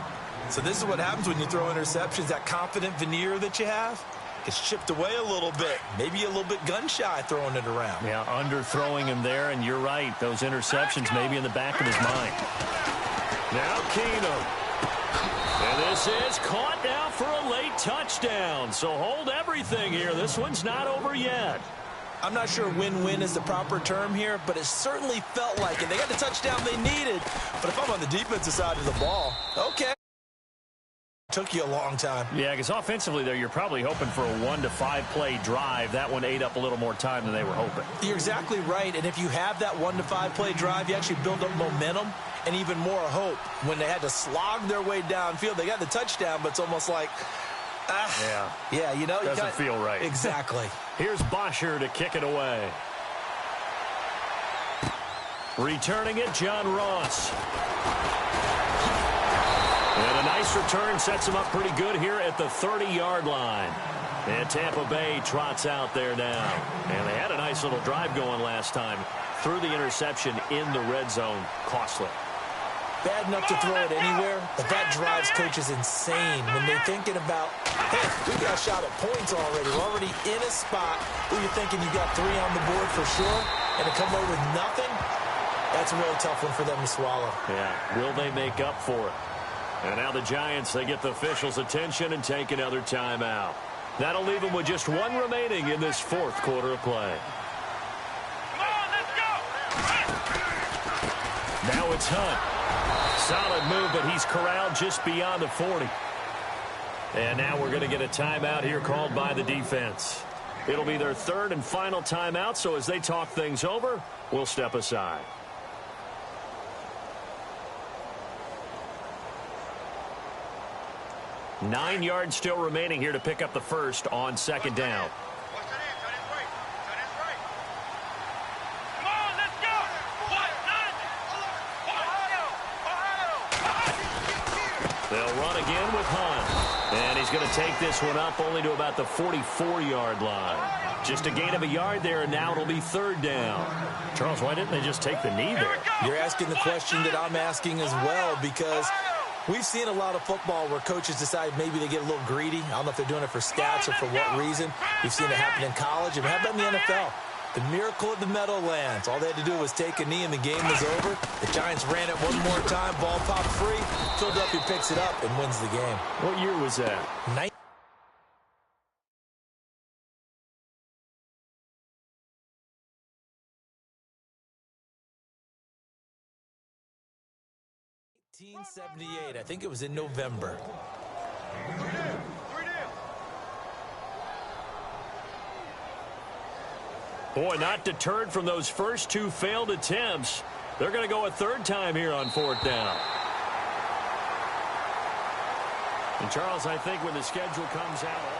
[SPEAKER 2] So this is what happens when you throw interceptions. That confident veneer that you have gets chipped away a little bit. Maybe a little bit gun-shy throwing it around.
[SPEAKER 1] Yeah, underthrowing him there, and you're right. Those interceptions may be in the back of his mind. Now Keenum. And this is caught now for a late touchdown. So hold everything here. This one's not over yet.
[SPEAKER 2] I'm not sure win-win is the proper term here, but it certainly felt like it. They got the touchdown they needed. But if I'm on the defensive side of the ball, okay. Took you a long time.
[SPEAKER 1] Yeah, because offensively there, you're probably hoping for a 1 to 5 play drive. That one ate up a little more time than they were hoping.
[SPEAKER 2] You're exactly right. And if you have that 1 to 5 play drive, you actually build up momentum and even more hope. When they had to slog their way downfield, they got the touchdown, but it's almost like, yeah, you know,
[SPEAKER 1] doesn't feel right.
[SPEAKER 2] Exactly.
[SPEAKER 1] Here's Bosher to kick it away. Returning it, John Ross. And a nice This return sets them up pretty good here at the 30-yard line. And Tampa Bay trots out there now. And they had a nice little drive going last time. Threw the interception in the red zone. Costly.
[SPEAKER 2] Bad enough to throw it anywhere, but that drives coaches insane when they're thinking about, hey, we got a shot at points already. We're already in a spot where you're thinking you got 3 on the board for sure, and to come away with nothing, that's a really tough one for them to swallow.
[SPEAKER 1] Yeah, will they make up for it? And now the Giants, they get the officials' attention and take another timeout. That'll leave them with just 1 remaining in this 4th quarter of play.
[SPEAKER 3] Come on, let's go!
[SPEAKER 1] Now it's Hunt. Solid move, but he's corralled just beyond the 40. And now we're going to get a timeout here called by the defense. It'll be their 3rd and final timeout, so as they talk things over, we'll step aside. Nine yards still remaining here to pick up the first on 2nd down.
[SPEAKER 3] Watch that in, tight end's right. Tight end's right. Come on, let's go! What? None! Ohio!
[SPEAKER 1] They'll run again with Hunt. And he's going to take this one up only to about the 44-yard line. Just a gain of a yard there, and now it'll be 3rd down. Charles, why didn't they just take the knee there?
[SPEAKER 2] You're asking the question that I'm asking as well, because we've seen a lot of football where coaches decide maybe they get a little greedy. I don't know if they're doing it for stats or for what reason. We've seen it happen in college, and how about in the NFL? The miracle of the Meadowlands. All they had to do was take a knee, and the game was over. The Giants ran it one more time. Ball popped free. Philadelphia picks it up and wins the game.
[SPEAKER 1] What year was that?
[SPEAKER 2] 1978. I think it was in November.
[SPEAKER 3] 3 down.
[SPEAKER 1] Boy, not deterred from those first 2 failed attempts. They're going to go a 3rd time here on 4th down. And, Charles, I think when the schedule comes out...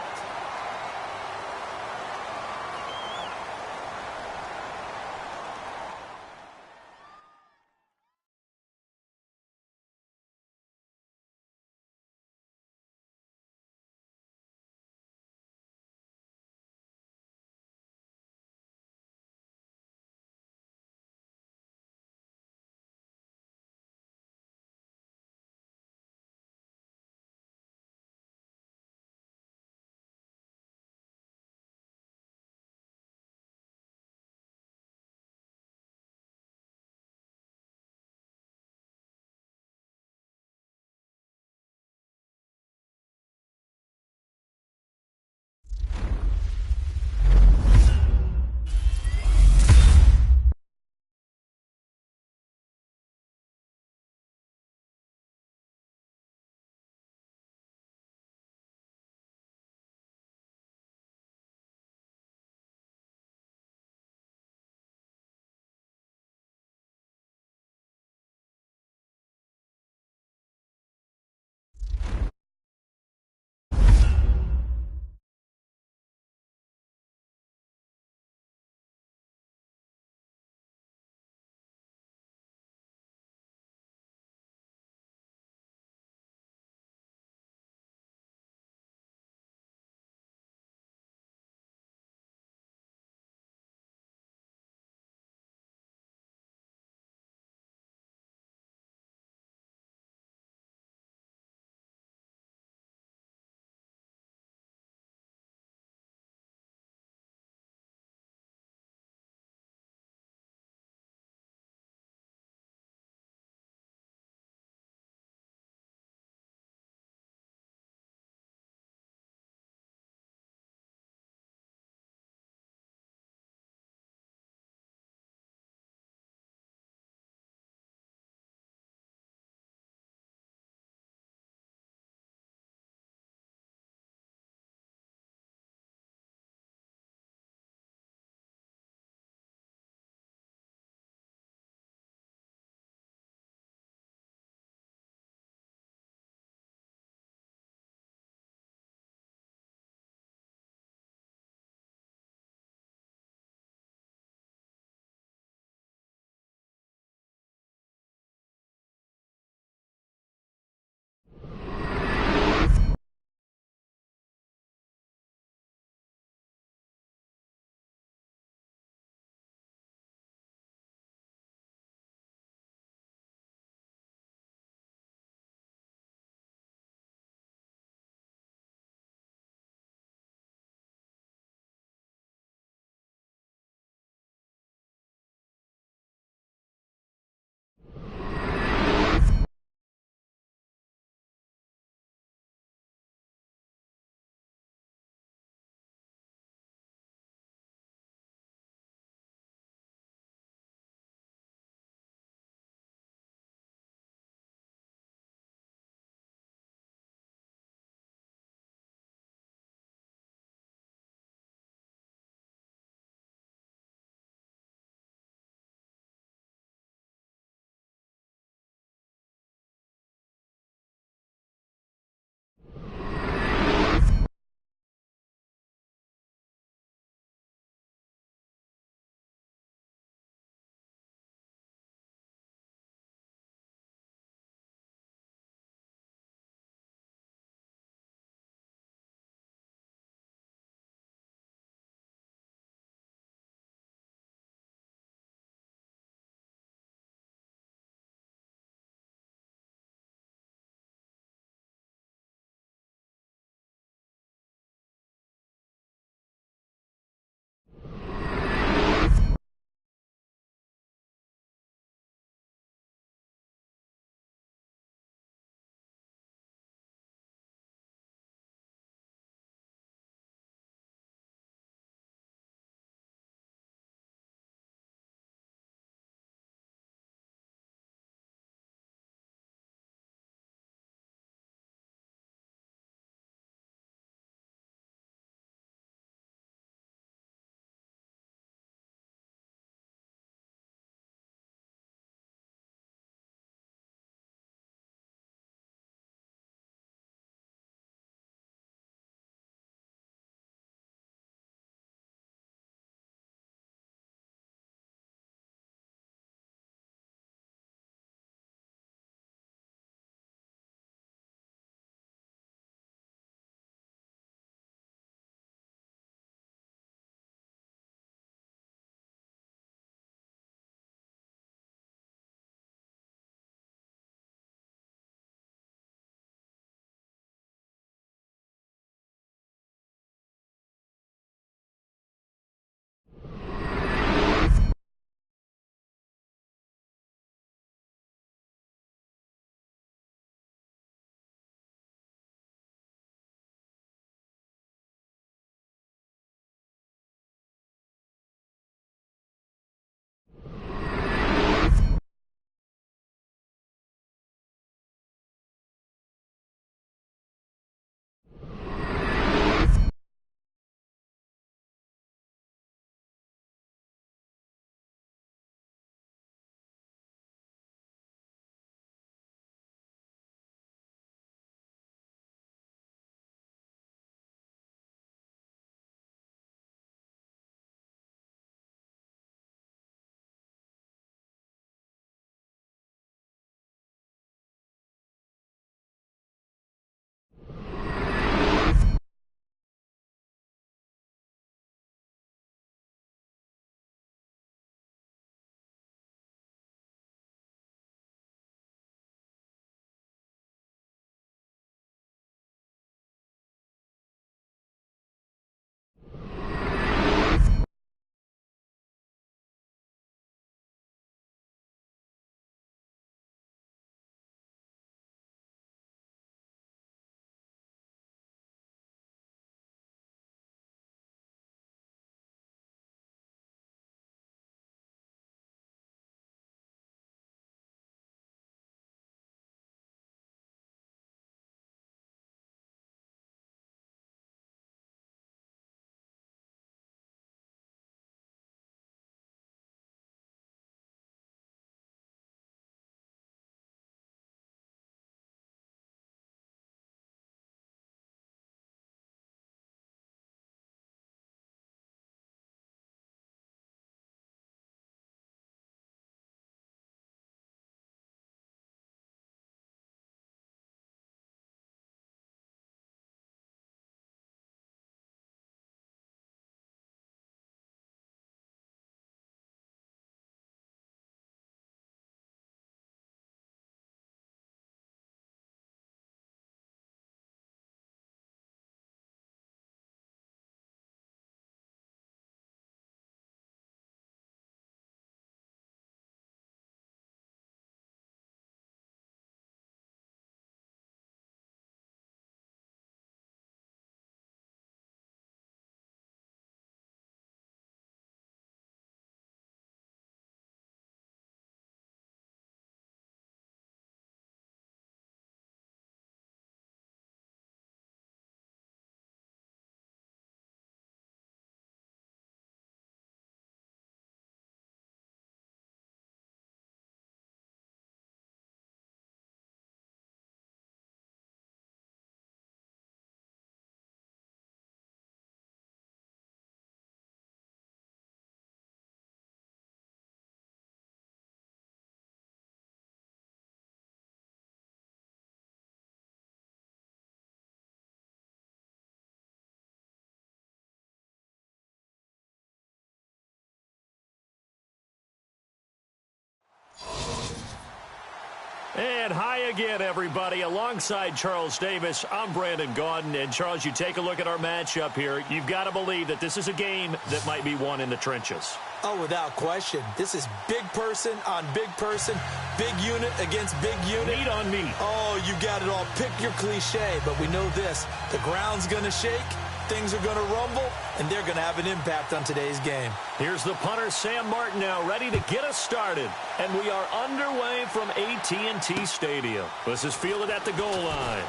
[SPEAKER 1] And hi again, everybody. Alongside Charles Davis, I'm Brandon Gaudin. And, Charles, you take a look at our matchup here. You've got to believe that this is a game that might be won in the trenches.
[SPEAKER 2] Oh, without question. This is big person on big person, big unit against big unit.
[SPEAKER 1] Meat on meat.
[SPEAKER 2] Oh, you got it all. Pick your cliche, but we know this. The ground's going to shake, things are going to rumble, and they're going to have an impact on today's game.
[SPEAKER 1] Here's the punter, Sam Martin, now ready to get us started. And we are underway from AT&T Stadium. This is fielded at the goal line.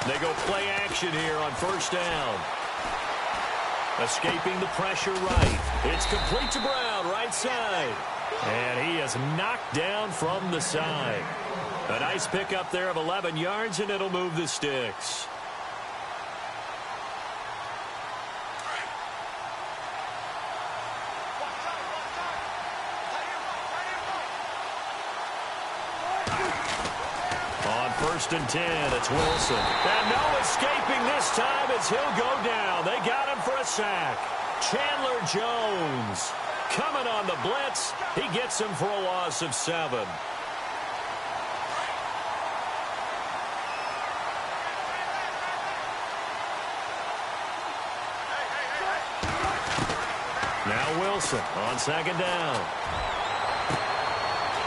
[SPEAKER 1] They go play action here on first down. Escaping the pressure right. It's complete to Brown, right side. And he is knocked down from the side. A nice pickup there of 11 yards, and it'll move the sticks. First and 10, it's Wilson. And no escaping this time as he'll go down. They got him for a sack. Chandler Jones coming on the blitz. He gets him for a loss of 7. Now Wilson on second down.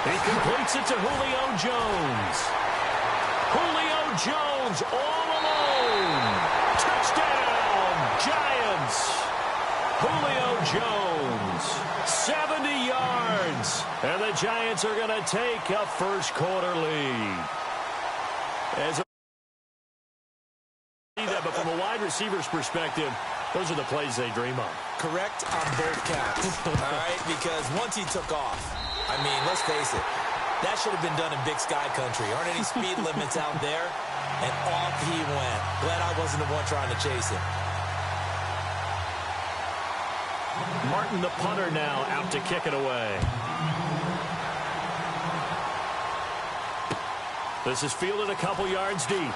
[SPEAKER 1] He completes it to Julio Jones. Julio Jones all alone. Touchdown, Giants. Julio Jones, 70 yards. And the Giants are going to take a first quarter lead. But from a wide receiver's perspective, those are the plays they dream of.
[SPEAKER 2] Correct on both counts. All right, because once he took off, I mean, let's face it, that should have been done in Big Sky Country. Aren't any speed limits out there? And off he went. Glad I wasn't the one trying to chase him.
[SPEAKER 1] Martin, the punter, now out to kick it away. This is fielded a couple yards deep.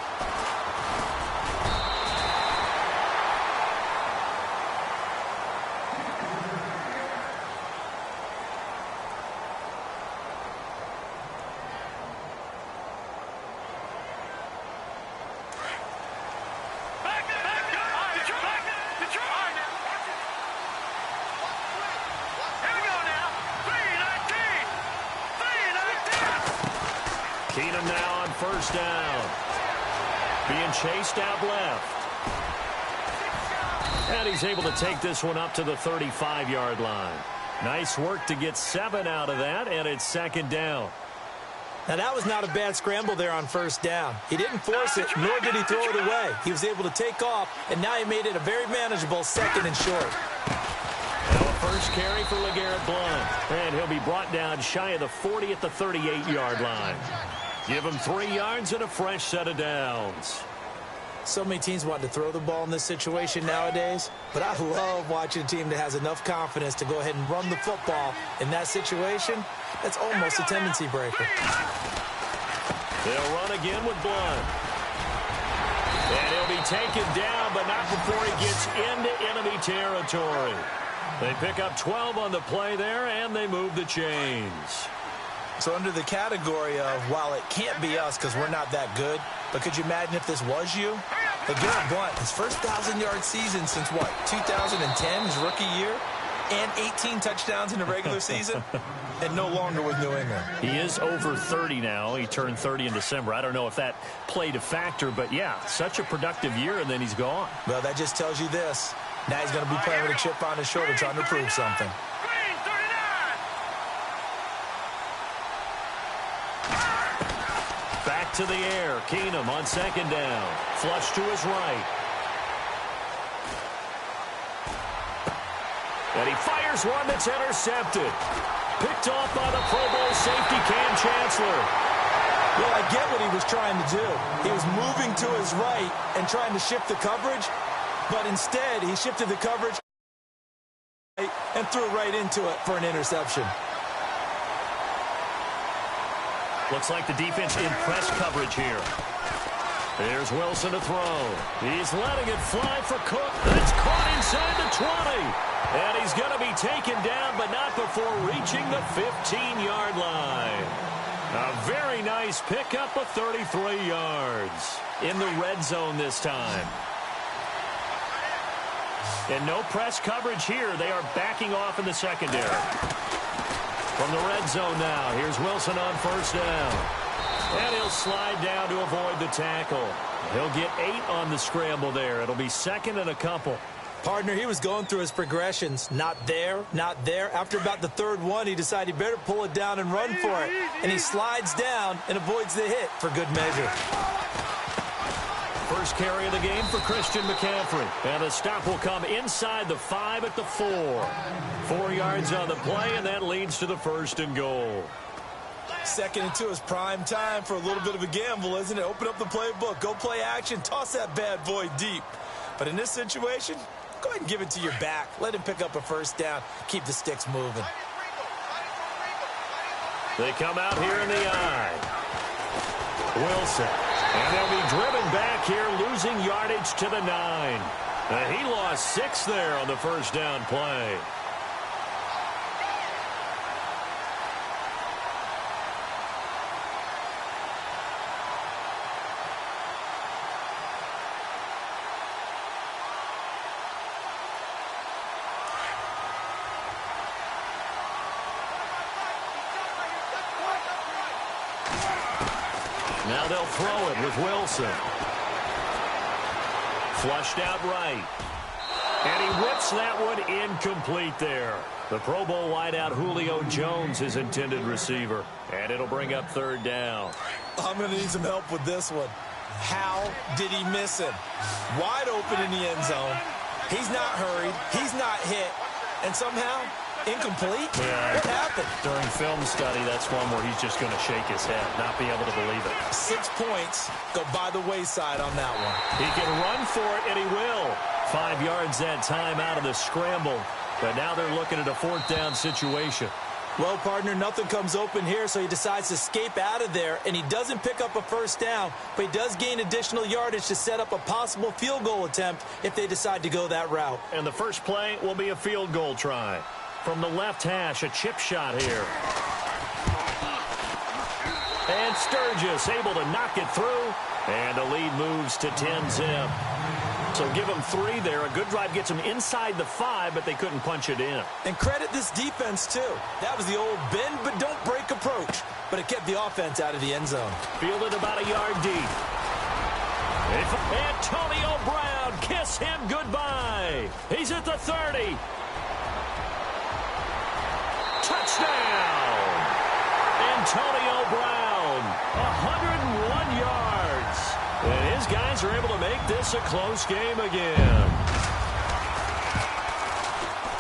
[SPEAKER 1] Keenum now on first down. Being chased out left. And he's able to take this one up to the 35-yard line. Nice work to get 7 out of that, and it's second down.
[SPEAKER 2] Now, that was not a bad scramble there on first down. He didn't force it, nor did he throw it away. He was able to take off, and now he made it a very manageable second and short.
[SPEAKER 1] Now a first carry for LeGarrette Blount. And he'll be brought down shy of the 40 at the 38-yard line. Give him 3 yards and a fresh set of downs.
[SPEAKER 2] So many teams want to throw the ball in this situation nowadays, but I love watching a team that has enough confidence to go ahead and run the football in that situation. That's almost a tendency breaker.
[SPEAKER 1] They'll run again with Blount. And he'll be taken down, but not before he gets into enemy territory. They pick up 12 on the play there, and they move the chains.
[SPEAKER 2] So under the category of, while it can't be us because we're not that good, but could you imagine if this was you? LeGarrette Blount, his first 1,000-yard season since what, 2010, his rookie year? And 18 touchdowns in the regular season? And no longer with New England.
[SPEAKER 1] He is over 30 now. He turned 30 in December. I don't know if that played a factor, but yeah, such a productive year, and then he's gone.
[SPEAKER 2] Well, that just tells you this. Now he's going to be playing with a chip on his shoulder trying to prove something.
[SPEAKER 1] Back to the air. Keenum on second down. Flush to his right. And he fires one that's intercepted. Picked off by the Pro Bowl safety, Cam Chancellor.
[SPEAKER 2] Well, I get what he was trying to do. He was moving to his right and trying to shift the coverage, but instead he shifted the coverage and threw right into it for an interception.
[SPEAKER 1] Looks like the defense in press coverage here. There's Wilson to throw. He's letting it fly for Cook. It's caught inside the 20. And he's going to be taken down, but not before reaching the 15-yard line. A very nice pickup of 33 yards. In the red zone this time. And no press coverage here. They are backing off in the secondary. From the red zone now, here's Wilson on first down. And he'll slide down to avoid the tackle. He'll get 8 on the scramble there. It'll be second and a couple.
[SPEAKER 2] Partner, he was going through his progressions. Not there, not there. After about the third one, he decided he better pull it down and run for it. And he slides down and avoids the hit for good measure.
[SPEAKER 1] First carry of the game for Christian McCaffrey. And the stop will come inside the 5 at the 4. 4 yards on the play, and that leads to the first and goal.
[SPEAKER 2] 2nd and 2 is prime time for a little bit of a gamble, isn't it? Open up the playbook, go play action, toss that bad boy deep. But in this situation, go ahead and give it to your back. Let him pick up a first down. Keep the sticks moving.
[SPEAKER 1] They come out here in the eye. Wilson. And they'll be driven back here, losing yardage to the 9. And he lost 6 there on the first down play. Now they'll throw it with Wilson. Flushed out right. And he whips that one incomplete there. The Pro Bowl wideout Julio Jones, his intended receiver. And it'll bring up third down.
[SPEAKER 2] I'm going to need some help with this one. How did he miss him? Wide open in the end zone. He's not hurried. He's not hit. And somehow, incomplete?
[SPEAKER 1] Yeah.
[SPEAKER 2] What happened?
[SPEAKER 1] During film study, that's one where he's just going to shake his head, not be able to believe it.
[SPEAKER 2] 6 points go by the wayside on that one.
[SPEAKER 1] He can run for it, and he will. 5 yards that time out of the scramble. But now they're looking at a 4th down situation.
[SPEAKER 2] Well, partner, nothing comes open here, so he decides to escape out of there, and he doesn't pick up a first down, but he does gain additional yardage to set up a possible field goal attempt if they decide to go that route.
[SPEAKER 1] And the first play will be a field goal try. From the left hash, a chip shot here. And Sturgis able to knock it through, and the lead moves to 10-zip. So give them 3 there. A good drive gets them inside the 5, but they couldn't punch it in.
[SPEAKER 2] And credit this defense, too. That was the old bend but don't break approach. But it kept the offense out of the end zone.
[SPEAKER 1] Fielded about a yard deep. Antonio Brown, kiss him goodbye. He's at the 30. Touchdown. Antonio Brown, 101 yards. And his guys are able to make this a close game again.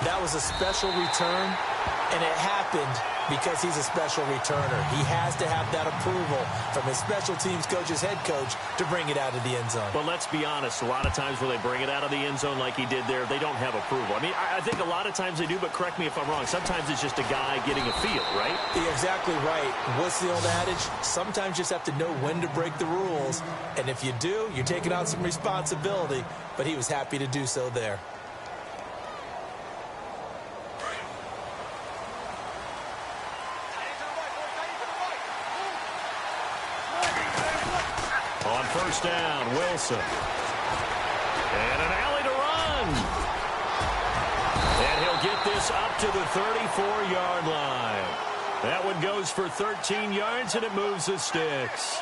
[SPEAKER 2] That was a special return, and it happened because he's a special returner. He has to have that approval from his special teams coach, his head coach, to bring it out of the end zone.
[SPEAKER 1] But let's be honest, a lot of times where they bring it out of the end zone like he did there, they don't have approval. I mean, I think a lot of times they do, but correct me if I'm wrong. Sometimes it's just a guy getting a feel, right?
[SPEAKER 2] You're exactly right. What's the old adage? Sometimes you just have to know when to break the rules. And if you do, you're taking on some responsibility. But he was happy to do so there.
[SPEAKER 1] On first down, Wilson. And an alley to run. And he'll get this up to the 34-yard line. That one goes for 13 yards, and it moves the sticks.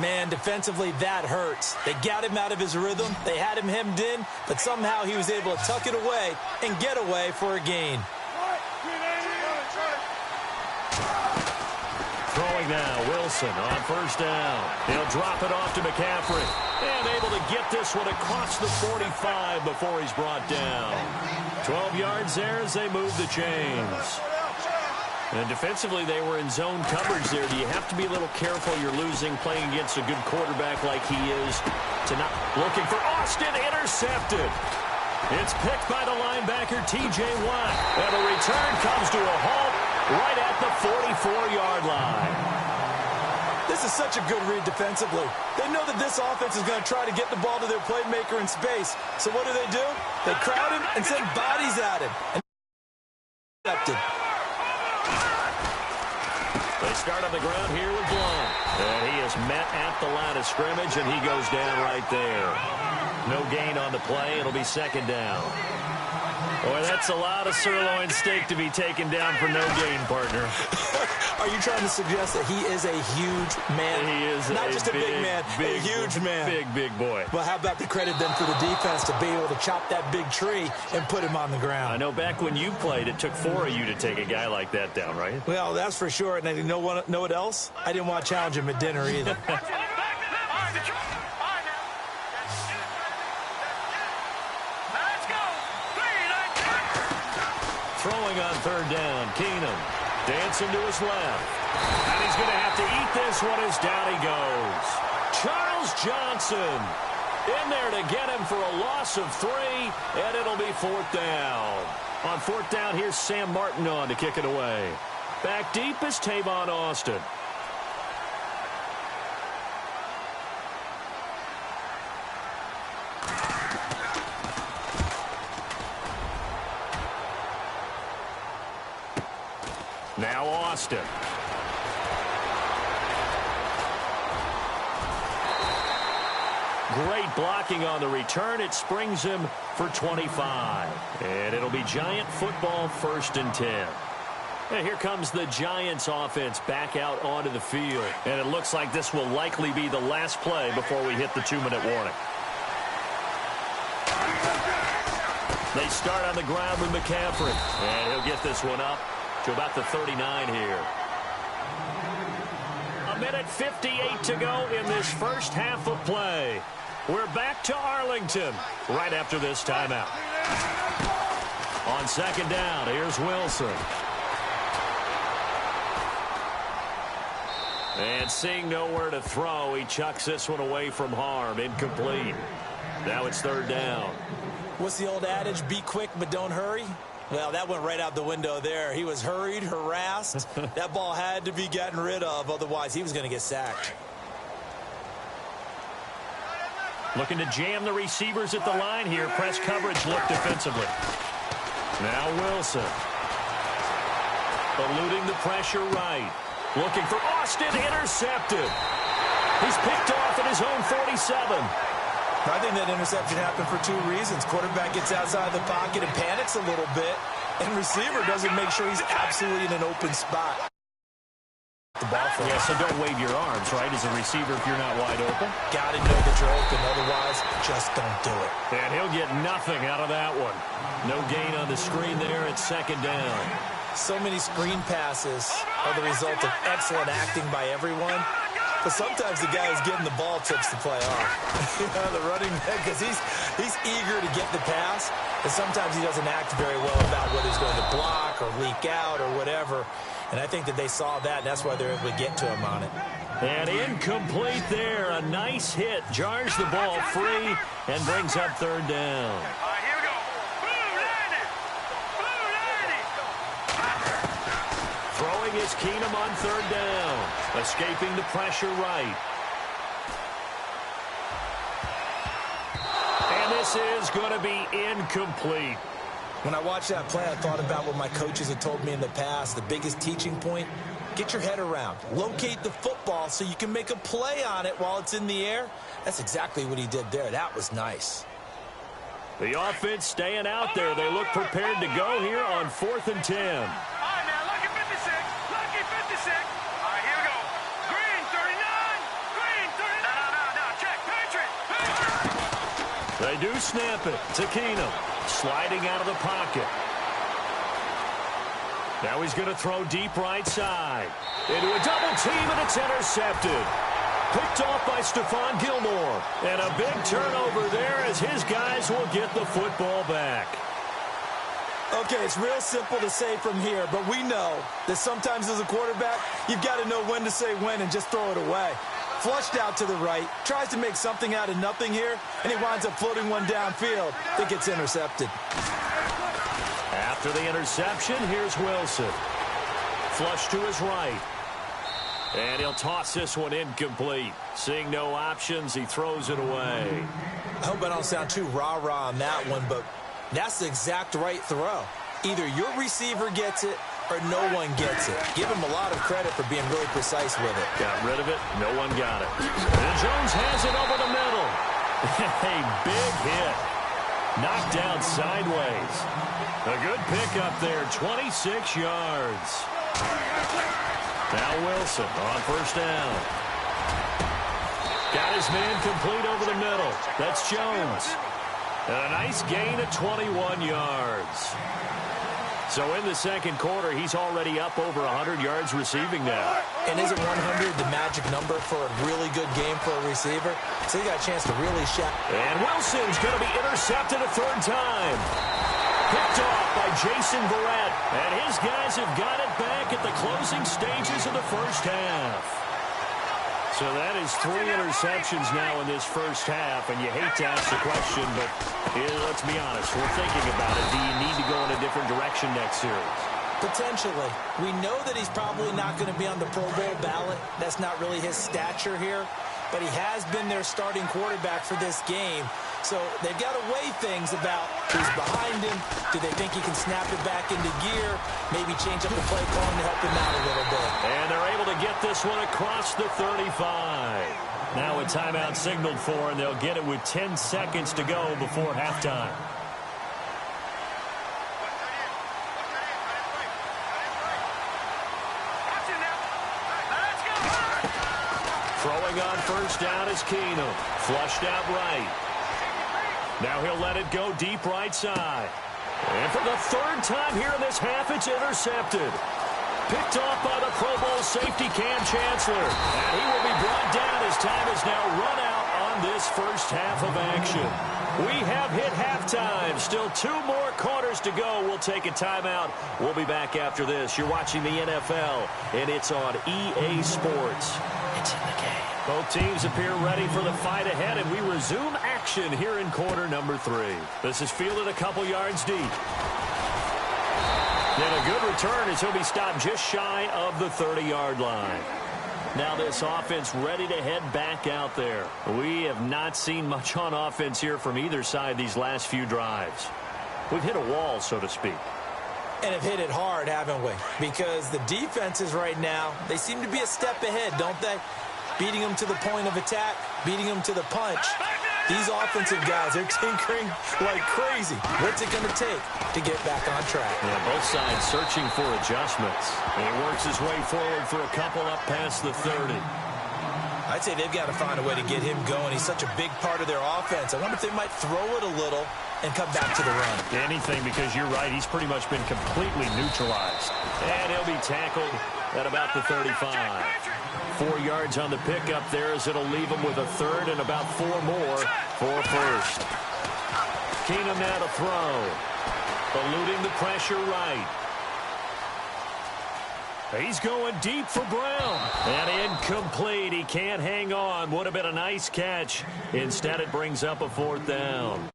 [SPEAKER 2] Man, defensively, that hurts. They got him out of his rhythm. They had him hemmed in, but somehow he was able to tuck it away and get away for a gain.
[SPEAKER 1] Throwing now, Wilson on first down. He'll drop it off to McCaffrey. And able to get this one across the 45 before he's brought down. 12 yards there as they move the chains. And defensively, they were in zone coverage there. Do you have to be a little careful? You're losing, playing against a good quarterback like he is. To not looking for Austin, intercepted. It's picked by the linebacker, T.J. Watt. And the return comes to a halt right at the 44-yard line.
[SPEAKER 2] This is such a good read defensively. They know that this offense is going to try to get the ball to their playmaker in space. So what do? They crowd him and send bodies at him. And accepted.
[SPEAKER 1] They start on the ground here with Blount. And he is met at the line of scrimmage, and he goes down right there. No gain on the play. It'll be second down. Boy, that's a lot of sirloin steak to be taken down for no gain, partner.
[SPEAKER 2] Are you trying to suggest that he is a huge man?
[SPEAKER 1] He is
[SPEAKER 2] not just a big man, a huge man.
[SPEAKER 1] Big boy.
[SPEAKER 2] Well, how about the credit then for the defense to be able to chop that big tree and put him on the ground?
[SPEAKER 1] I know back when you played, it took 4 of you to take a guy like that down, right?
[SPEAKER 2] Well, that's for sure. And you know what else? I didn't want to challenge him at dinner either.
[SPEAKER 1] Throwing on third down, Keenum dancing to his left. And he's going to have to eat this one as down he goes. Charles Johnson in there to get him for a loss of 3, and it'll be fourth down. On fourth down, here's Sam Martin on to kick it away. Back deep is Tavon Austin. Now Austin. Great blocking on the return. It springs him for 25. And it'll be Giant football, 1st and 10. And here comes the Giants offense back out onto the field. And it looks like this will likely be the last play before we hit the 2-minute warning. They start on the ground with McCaffrey. And he'll get this one up to about the 39 here. 1:58 to go in this first half of play. We're back to Arlington right after this timeout. On second down, here's Wilson. And seeing nowhere to throw, he chucks this one away from harm. Incomplete. Now it's third down.
[SPEAKER 2] What's the old adage? Be quick, but don't hurry. Well, that went right out the window there. He was hurried, harassed. That ball had to be gotten rid of, otherwise he was going to get sacked.
[SPEAKER 1] Looking to jam the receivers at the line here. Press coverage look defensively. Now Wilson. Eluding the pressure right. Looking for Austin, intercepted. He's picked off at his own 47.
[SPEAKER 2] I think that interception happened for 2 reasons. Quarterback gets outside the pocket and panics a little bit, and receiver doesn't make sure he's absolutely in an open spot. The ball for
[SPEAKER 1] yeah, so don't wave your arms, right, as a receiver if you're not wide open.
[SPEAKER 2] Got to know that you're open, otherwise just don't do it.
[SPEAKER 1] And he'll get nothing out of that one. No gain on the screen there at second down.
[SPEAKER 2] So many screen passes are the result of excellent acting by everyone. But sometimes the guy who's getting the ball tips the play off. You know, the running back, because he's eager to get the pass, and sometimes he doesn't act very well about whether he's going to block or leak out or whatever. And I think that they saw that, and that's why they're able to get to him on it.
[SPEAKER 1] And incomplete there. A nice hit. Jars the ball free and brings up third down. Throwing is Keenum on third down. Escaping the pressure right. And this is going to be incomplete.
[SPEAKER 2] When I watched that play, I thought about what my coaches had told me in the past. The biggest teaching point, get your head around. Locate the football so you can make a play on it while it's in the air. That's exactly what he did there. That was nice.
[SPEAKER 1] The offense staying out there. They look prepared to go here on 4th and 10. They do snap it to Keenum. Sliding out of the pocket. Now he's going to throw deep right side. Into a double team, and it's intercepted. Picked off by Stephon Gilmore. And a big turnover there as his guys will get the football back.
[SPEAKER 2] Okay, it's real simple to say from here, but we know that sometimes as a quarterback, you've got to know when to say when and just throw it away. Flushed out to the right, tries to make something out of nothing here, and he winds up floating one downfield that gets intercepted.
[SPEAKER 1] After the interception, here's Wilson. Flush to his right. And he'll toss this one incomplete. Seeing no options, he throws it away.
[SPEAKER 2] I hope I don't sound too rah-rah on that one, but that's the exact right throw. Either your receiver gets it or no one gets it. Give him a lot of credit for being really precise with it.
[SPEAKER 1] Got rid of it. No one got it. And Jones has it over the middle. A big hit. Knocked down sideways. A good pickup there. 26 yards. Now Wilson on first down. Got his man complete over the middle. That's Jones. And a nice gain of 21 yards. So in the second quarter, he's already up over 100 yards receiving now.
[SPEAKER 2] And isn't 100 the magic number for a really good game for a receiver? So he got a chance to really shout.
[SPEAKER 1] And Wilson's going to be intercepted a third time. Picked off by Jason Verrett. And his guys have got it back at the closing stages of the first half. So that is 3 interceptions now in this first half. And you hate to ask the question, but let's be honest. We're thinking about it. Do you need to go in a different direction next series?
[SPEAKER 2] Potentially. We know that he's probably not going to be on the Pro Bowl ballot. That's not really his stature here. But he has been their starting quarterback for this game. So they've got to weigh things about who's behind him. Do they think he can snap it back into gear? Maybe change up the play calling to help him out a little bit.
[SPEAKER 1] And they're able to get this one across the 35. Now a timeout signaled for, and they'll get it with 10 seconds to go before halftime. Throwing on first down is Keenum. Flushed out right. Now he'll let it go deep right side. And for the third time here in this half, it's intercepted. Picked off by the Pro Bowl safety Cam Chancellor. And he will be brought down as time is now run out on this first half of action. We have hit halftime. Still 2 more quarters to go. We'll take a timeout. We'll be back after this. You're watching the NFL, and it's on EA Sports. It's in the game. Both teams appear ready for the fight ahead, and we resume action here in quarter number 3. This is fielded a couple yards deep. And a good return as he'll be stopped just shy of the 30-yard line. Now this offense ready to head back out there. We have not seen much on offense here from either side these last few drives. We've hit a wall, so to speak.
[SPEAKER 2] And have hit it hard, haven't we? Because the defenses right now, they seem to be a step ahead, don't they? Beating them to the point of attack, beating them to the punch. These offensive guys, they're tinkering like crazy. What's it going to take to get back on track?
[SPEAKER 1] Yeah, both sides searching for adjustments. And he works his way forward for a couple up past the 30.
[SPEAKER 2] I'd say they've got to find a way to get him going. He's such a big part of their offense. I wonder if they might throw it a little and come back to the run.
[SPEAKER 1] Anything, because you're right. He's pretty much been completely neutralized. And he'll be tackled at about the 35. 4 yards on the pickup there as it'll leave him with a third and about 4 more for first. Keenum now to throw. Eluding the pressure right. He's going deep for Brown. And incomplete. He can't hang on. Would have been a nice catch. Instead, it brings up a 4th down.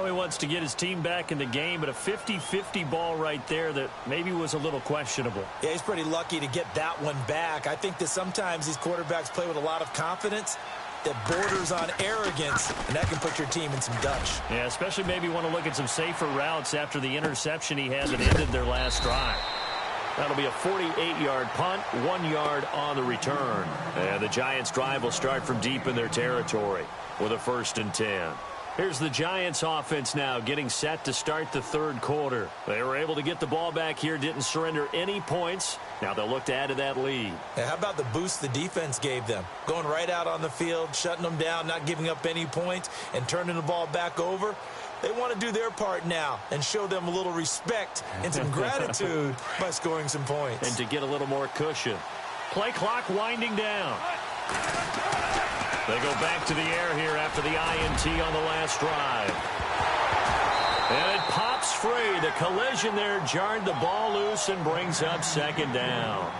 [SPEAKER 1] He wants to get his team back in the game, but a 50-50 ball right there that maybe was a little questionable.
[SPEAKER 2] Yeah, he's pretty lucky to get that one back. I think that sometimes these quarterbacks play with a lot of confidence that borders on arrogance, and that can put your team in some Dutch.
[SPEAKER 1] Yeah, especially maybe want to look at some safer routes after the interception he had that ended their last drive. That'll be a 48-yard punt, 1 yard on the return. And the Giants' drive will start from deep in their territory with a 1st and 10. Here's the Giants offense now getting set to start the third quarter. They were able to get the ball back here, didn't surrender any points. Now they'll look to add to that lead.
[SPEAKER 2] Yeah, how about the boost the defense gave them? Going right out on the field, shutting them down, not giving up any points, and turning the ball back over. They want to do their part now and show them a little respect and some gratitude by scoring some points.
[SPEAKER 1] And to get a little more cushion. Play clock winding down. They go back to the air here after the INT on the last drive. And it pops free. The collision there jarred the ball loose and brings up second down.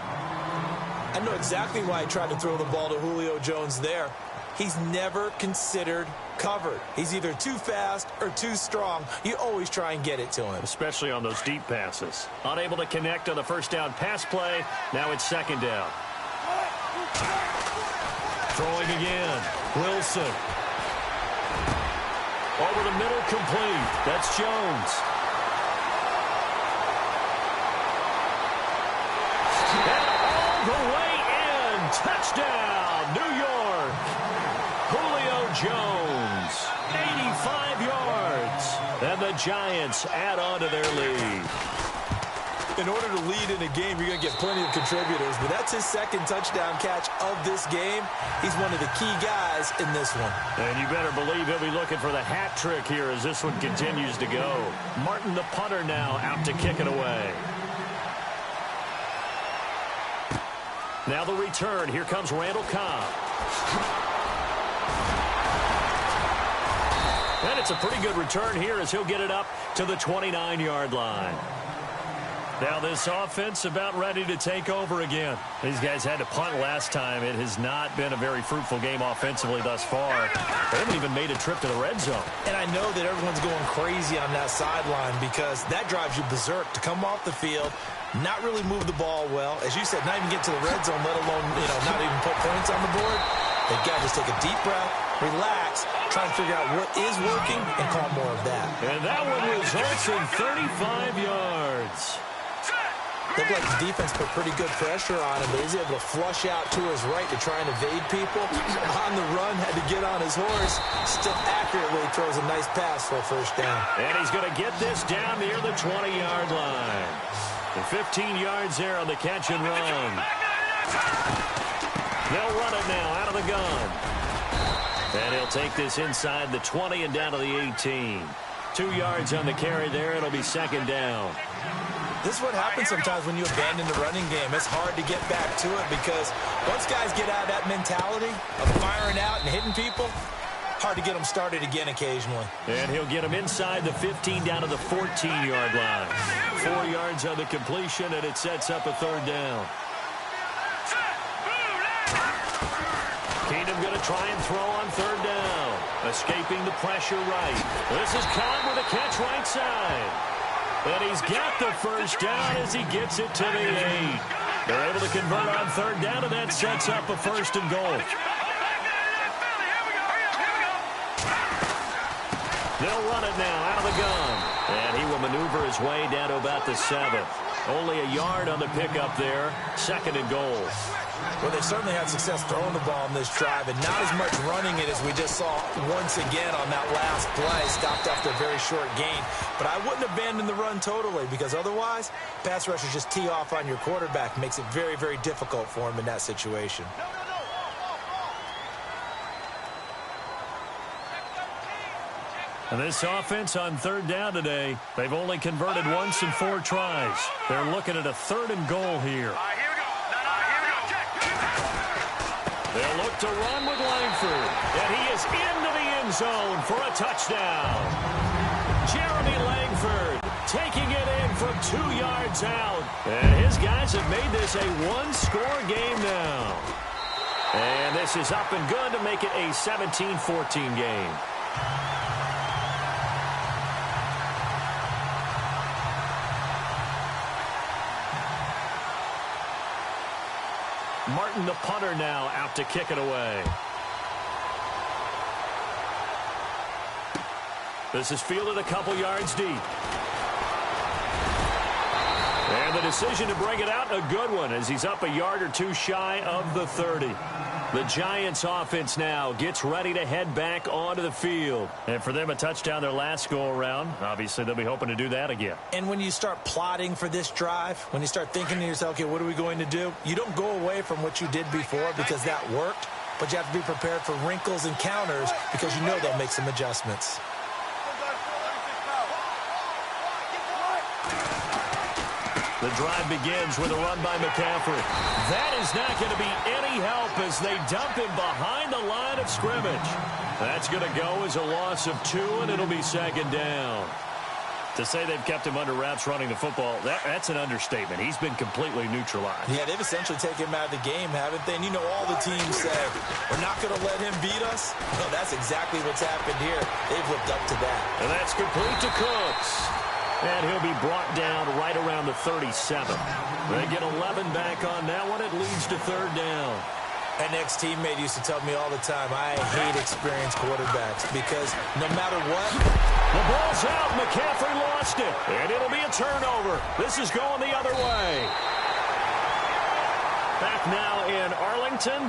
[SPEAKER 2] I know exactly why he tried to throw the ball to Julio Jones there. He's never considered covered. He's either too fast or too strong. You always try and get it to him.
[SPEAKER 1] Especially on those deep passes. Unable to connect on the first down pass play. Now it's second down. Throwing again. Wilson. Over the middle, complete. That's Jones. And all the way in. Touchdown, New York. Julio Jones, 85 yards. And the Giants add on to their lead.
[SPEAKER 2] In order to lead in a game, you're going to get plenty of contributors, but that's his second touchdown catch of this game. He's one of the key guys in this one.
[SPEAKER 1] And you better believe he'll be looking for the hat trick here as this one continues to go. Martin, the punter, now out to kick it away. Now the return. Here comes Randall Cobb. And it's a pretty good return here as he'll get it up to the 29-yard line. Now this offense about ready to take over again. These guys had to punt last time. It has not been a very fruitful game offensively thus far. They haven't even made a trip to the red zone.
[SPEAKER 2] And I know that everyone's going crazy on that sideline because that drives you berserk to come off the field, not really move the ball well. As you said, not even get to the red zone, let alone, not even put points on the board. They've got to just take a deep breath, relax, try and figure out what is working, and call more of that.
[SPEAKER 1] And that one results in 35 yards.
[SPEAKER 2] Looked like the defense put pretty good pressure on him, but he's able to flush out to his right to try and evade people. On the run, had to get on his horse. Still accurately throws a nice pass for a first down.
[SPEAKER 1] And he's going to get this down near the 20-yard line. The 15 yards there on the catch and run. They'll run it now out of the gun. And he'll take this inside the 20 and down to the 18. 2 yards on the carry there. It'll be second down.
[SPEAKER 2] This is what happens sometimes when you abandon the running game. It's hard to get back to it because once guys get out of that mentality of firing out and hitting people, hard to get them started again occasionally.
[SPEAKER 1] And he'll get them inside the 15 down to the 14-yard line. 4 yards on the completion, and it sets up a third down. Keenum going to try and throw on third down. Escaping the pressure right. This is Cobb with a catch right side. And he's got the first down as he gets it to the 8. They're able to convert on third down, and that sets up a first and goal. They'll run it now out of the gun. And he will maneuver his way down to about the 7th. Only a yard on the pickup there. Second and goal.
[SPEAKER 2] Well, they certainly had success throwing the ball on this drive, and not as much running it as we just saw once again on that last play. Stopped after a very short gain. But I wouldn't abandon the run totally because otherwise, pass rushers just tee off on your quarterback. Makes it very, very difficult for him in that situation.
[SPEAKER 1] And this offense on third down today, they've only converted once in 4 tries. They're looking at a third and goal here. They'll look to run with Langford. And he is into the end zone for a touchdown. Jeremy Langford taking it in from 2 yards out. And his guys have made this a one-score game now. And this is up and good to make it a 17-14 game. Martin, the punter, now out to kick it away. This is fielded a couple yards deep. And the decision to bring it out, a good one, as he's up a yard or 2 shy of the 30. The Giants offense now gets ready to head back onto the field. And for them, a touchdown their last go-around. Obviously, they'll be hoping to do that again.
[SPEAKER 2] And when you start plotting for this drive, when you start thinking to yourself, okay, what are we going to do? You don't go away from what you did before because that worked, but you have to be prepared for wrinkles and counters because you know they'll make some adjustments.
[SPEAKER 1] The drive begins with a run by McCaffrey. That is not going to be any help as they dump him behind the line of scrimmage. That's going to go as a loss of 2, and it'll be second down. To say they've kept him under wraps running the football, that's an understatement. He's been completely neutralized.
[SPEAKER 2] Yeah, they've essentially taken him out of the game, haven't they? And you know all the teams say, we're not going to let him beat us. Well, that's exactly what's happened here. They've lived up to that.
[SPEAKER 1] And that's complete to Cooks. And he'll be brought down right around the 37. They get 11 back on that one. It leads to third down.
[SPEAKER 2] An ex-teammate used to tell me all the time, I hate experienced quarterbacks because no matter what,
[SPEAKER 1] the ball's out. McCaffrey lost it. And it'll be a turnover. This is going the other way. Back now in Arlington.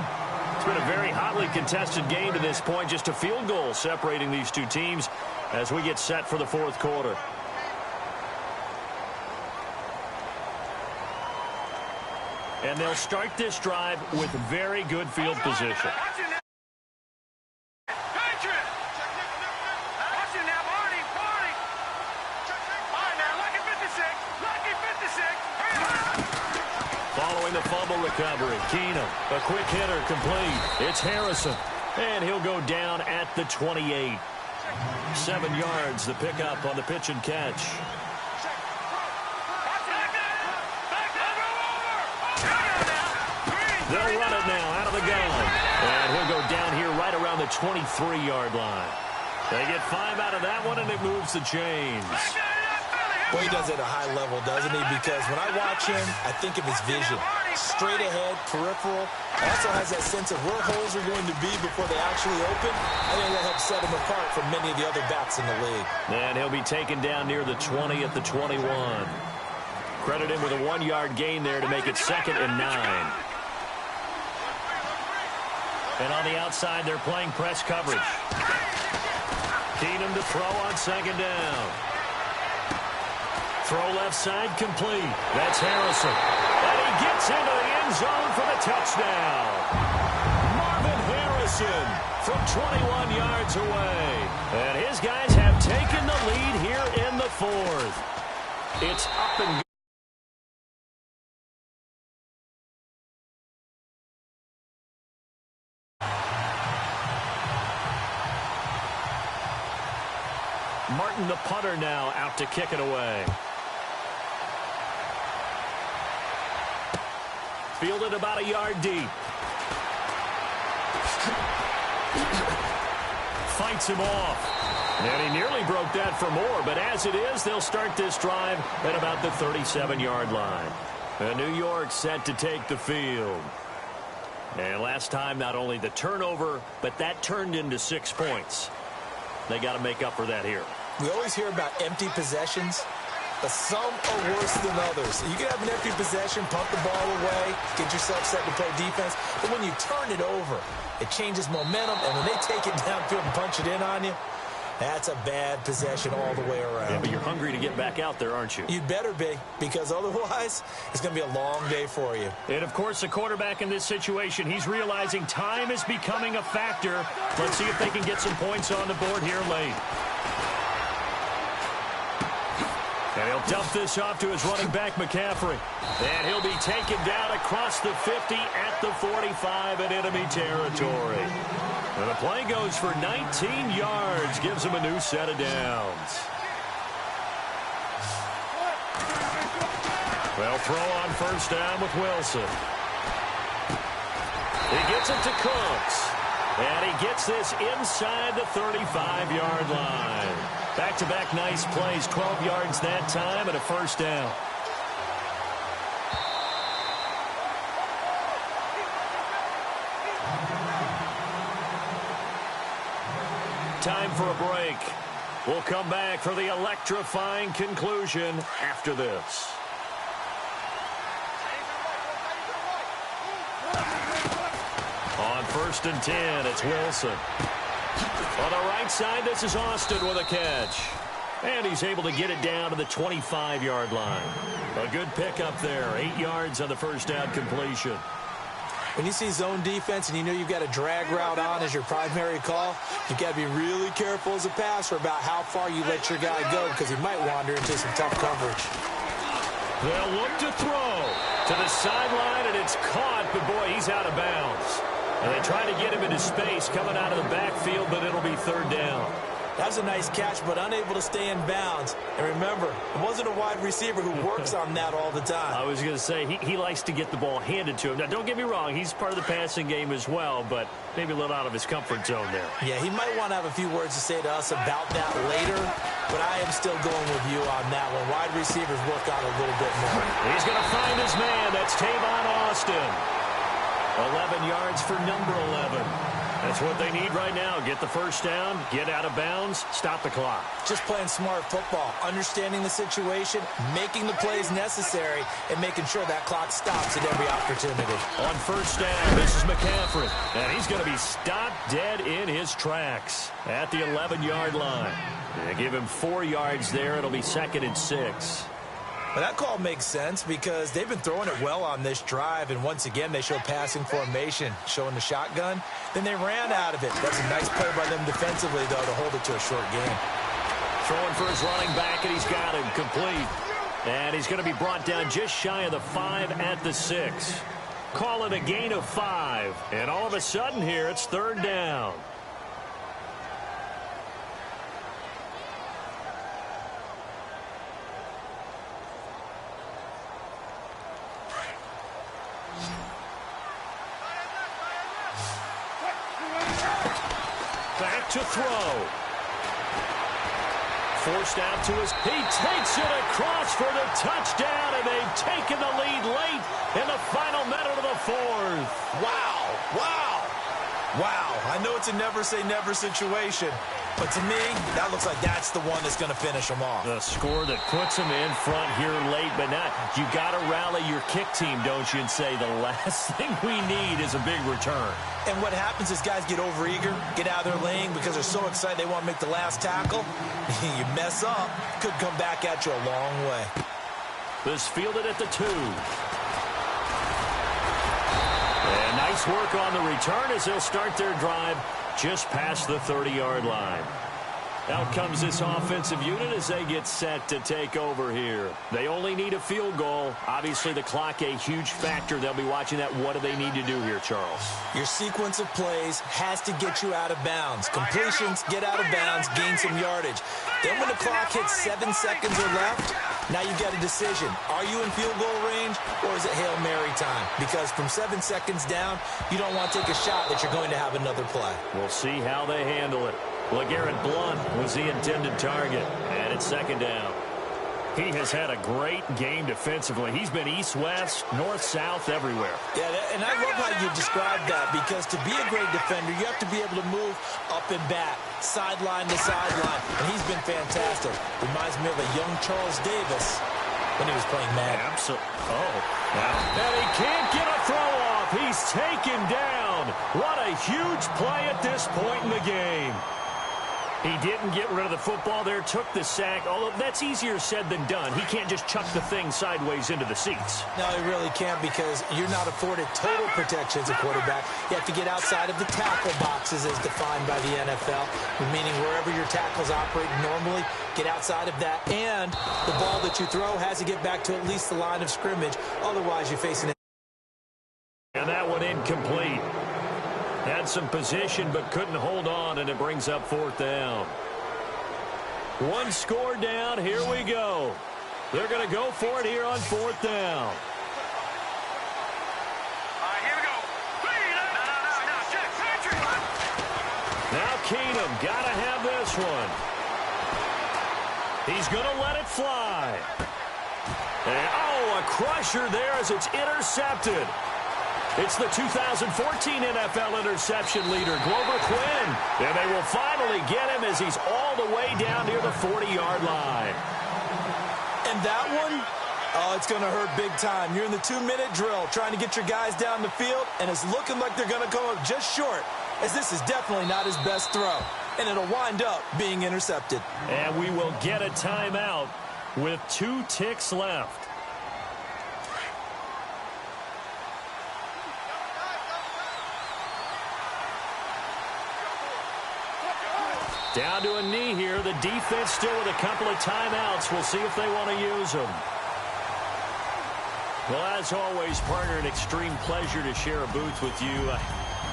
[SPEAKER 1] It's been a very hotly contested game to this point. Just a field goal separating these two teams as we get set for the fourth quarter. And they'll start this drive with very good field position. Following the fumble recovery, Keenum, a quick hitter, complete. It's Harrison, and he'll go down at the 28. 7 yards, the pickup on the pitch and catch. They'll run it now out of the gun. And he'll go down here right around the 23-yard line. They get 5 out of that one, and it moves the chains.
[SPEAKER 2] Well, he does it at a high level, doesn't he? Because when I watch him, I think of his vision. Straight ahead, peripheral. Also has that sense of where holes are going to be before they actually open. I think that helps set him apart from many of the other backs in the league.
[SPEAKER 1] And he'll be taken down near the 20 at the 21. Credit him with a 1-yard gain there to make it 2nd and 9. And on the outside, they're playing press coverage. Keenum to throw on 2nd down. Throw left side complete. That's Harrison. And he gets into the end zone for the touchdown. Marvin Harrison from 21 yards away. And his guys have taken the lead here in the fourth. It's up and Martin, the punter, now out to kick it away. Fielded about a yard deep. Fights him off. And he nearly broke that for more, but as it is, they'll start this drive at about the 37-yard line. And New York set to take the field. And last time, not only the turnover, but that turned into 6 points. They got to make up for that here.
[SPEAKER 2] We always hear about empty possessions, but some are worse than others. You can have an empty possession, pump the ball away, get yourself set to play defense, but when you turn it over, it changes momentum, and when they take it downfield and punch it in on you, that's a bad possession all the way around.
[SPEAKER 1] Yeah, but you're hungry to get back out there, aren't you?
[SPEAKER 2] You'd better be, because otherwise, it's going to be a long day for you.
[SPEAKER 1] And, of course, the quarterback in this situation, he's realizing time is becoming a factor. Let's see if they can get some points on the board here late. And he'll dump this off to his running back, McCaffrey. And he'll be taken down across the 50 at the 45 in enemy territory. And the play goes for 19 yards, gives him a new set of downs. They'll throw on 1st down with Wilson. He gets it to Cooks. And he gets this inside the 35-yard line. Back-to-back nice plays, 12 yards that time and a 1st down. Time for a break. We'll come back for the electrifying conclusion after this. On 1st and 10, it's Wilson. On the right side, this is Austin with a catch. And he's able to get it down to the 25-yard line. A good pickup there, 8 yards on the 1st down completion.
[SPEAKER 2] When you see zone defense and you know you've got a drag route on as your primary call, you've got to be really careful as a passer about how far you let your guy go because he might wander into some tough coverage.
[SPEAKER 1] They'll look to throw to the sideline, and it's caught, but boy, he's out of bounds. And they try to get him into space coming out of the backfield, but it'll be 3rd down.
[SPEAKER 2] That was a nice catch, but unable to stay in bounds. And remember, it wasn't a wide receiver who works on that all the time.
[SPEAKER 1] I was going to say, he likes to get the ball handed to him. Now, don't get me wrong, he's part of the passing game as well, but maybe a little out of his comfort zone there.
[SPEAKER 2] Yeah, he might want to have a few words to say to us about that later, but I am still going with you on that one. Wide receivers work on a little bit more.
[SPEAKER 1] He's going to find his man. That's Tavon Austin. 11 yards for number 11. That's what they need right now. Get the first down, get out of bounds, stop the clock.
[SPEAKER 2] Just playing smart football, understanding the situation, making the plays necessary, and making sure that clock stops at every opportunity.
[SPEAKER 1] On first down, this is McCaffrey, and he's going to be stopped dead in his tracks at the 11-yard line. They give him 4 yards there. It'll be 2nd and 6.
[SPEAKER 2] Well, that call makes sense because they've been throwing it well on this drive, and once again, they show passing formation, showing the shotgun. Then they ran out of it. That's a nice play by them defensively, though, to hold it to a short game.
[SPEAKER 1] Throwing for his running back, and he's got him complete. And he's going to be brought down just shy of the 5 at the 6. Call it a gain of 5. And all of a sudden here, it's 3rd down. Back to throw. Forced out to his... He takes it across for the touchdown, and they've taken the lead late in the final minute of the 4th.
[SPEAKER 2] Wow. Wow. Wow. I know it's a never-say-never situation, but to me, that looks like that's the one that's going to finish them off.
[SPEAKER 1] The score that puts them in front here late, but not. You got to rally your kick team, don't you, and say the last thing we need is a big return.
[SPEAKER 2] And what happens is guys get overeager, get out of their lane because they're so excited they want to make the last tackle. You mess up, could come back at you a long way.
[SPEAKER 1] This fielded at the 2. And nice work on the return as they'll start their drive just past the 30-yard line. Out comes this offensive unit as they get set to take over here. They only need a field goal. Obviously, the clock a huge factor. They'll be watching that. What do they need to do here, Charles?
[SPEAKER 2] Your sequence of plays has to get you out of bounds. Completions, get out of bounds, gain some yardage. Then when the clock hits 7 seconds or left, now you got a decision. Are you in field goal range or is it Hail Mary time? Because from 7 seconds down, you don't want to take a shot that you're going to have another play.
[SPEAKER 1] We'll see how they handle it. LeGarrette Blount was the intended target, and it's 2nd down. He has had a great game defensively. He's been east-west, north-south, everywhere.
[SPEAKER 2] Yeah, and I love how you described that because to be a great defender, you have to be able to move up and back, sideline to sideline, and he's been fantastic. Reminds me of a young Charles Davis when he was playing Madden.
[SPEAKER 1] Absolutely. Oh, wow. And he can't get a throw off. He's taken down. What a huge play at this point in the game. He didn't get rid of the football there, took the sack, although that's easier said than done. He can't just chuck the thing sideways into the seats.
[SPEAKER 2] No, he really can't because you're not afforded total protection as a quarterback. You have to get outside of the tackle boxes as defined by the NFL, meaning wherever your tackles operate normally, get outside of that. And the ball that you throw has to get back to at least the line of scrimmage. Otherwise, you're facing it.
[SPEAKER 1] And that one incomplete. Had some position but couldn't hold on, and it brings up 4th down. One score down. Here we go. They're going to go for it here on 4th down.
[SPEAKER 3] Here we go. No, Jack Patrick.
[SPEAKER 1] Now Keenum got to have this one. He's going to let it fly. And, a crusher there as it's intercepted. It's the 2014 NFL interception leader, Glover Quinn. And they will finally get him as he's all the way down near the 40-yard line.
[SPEAKER 2] And that one, it's going to hurt big time. You're in the 2-minute drill trying to get your guys down the field, and it's looking like they're going to come up just short, as this is definitely not his best throw. And it'll wind up being intercepted.
[SPEAKER 1] And we will get a timeout with 2 ticks left. Down to a knee here. The defense still with a couple of timeouts. We'll see if they want to use them. Well, as always, partner, an extreme pleasure to share a booth with you.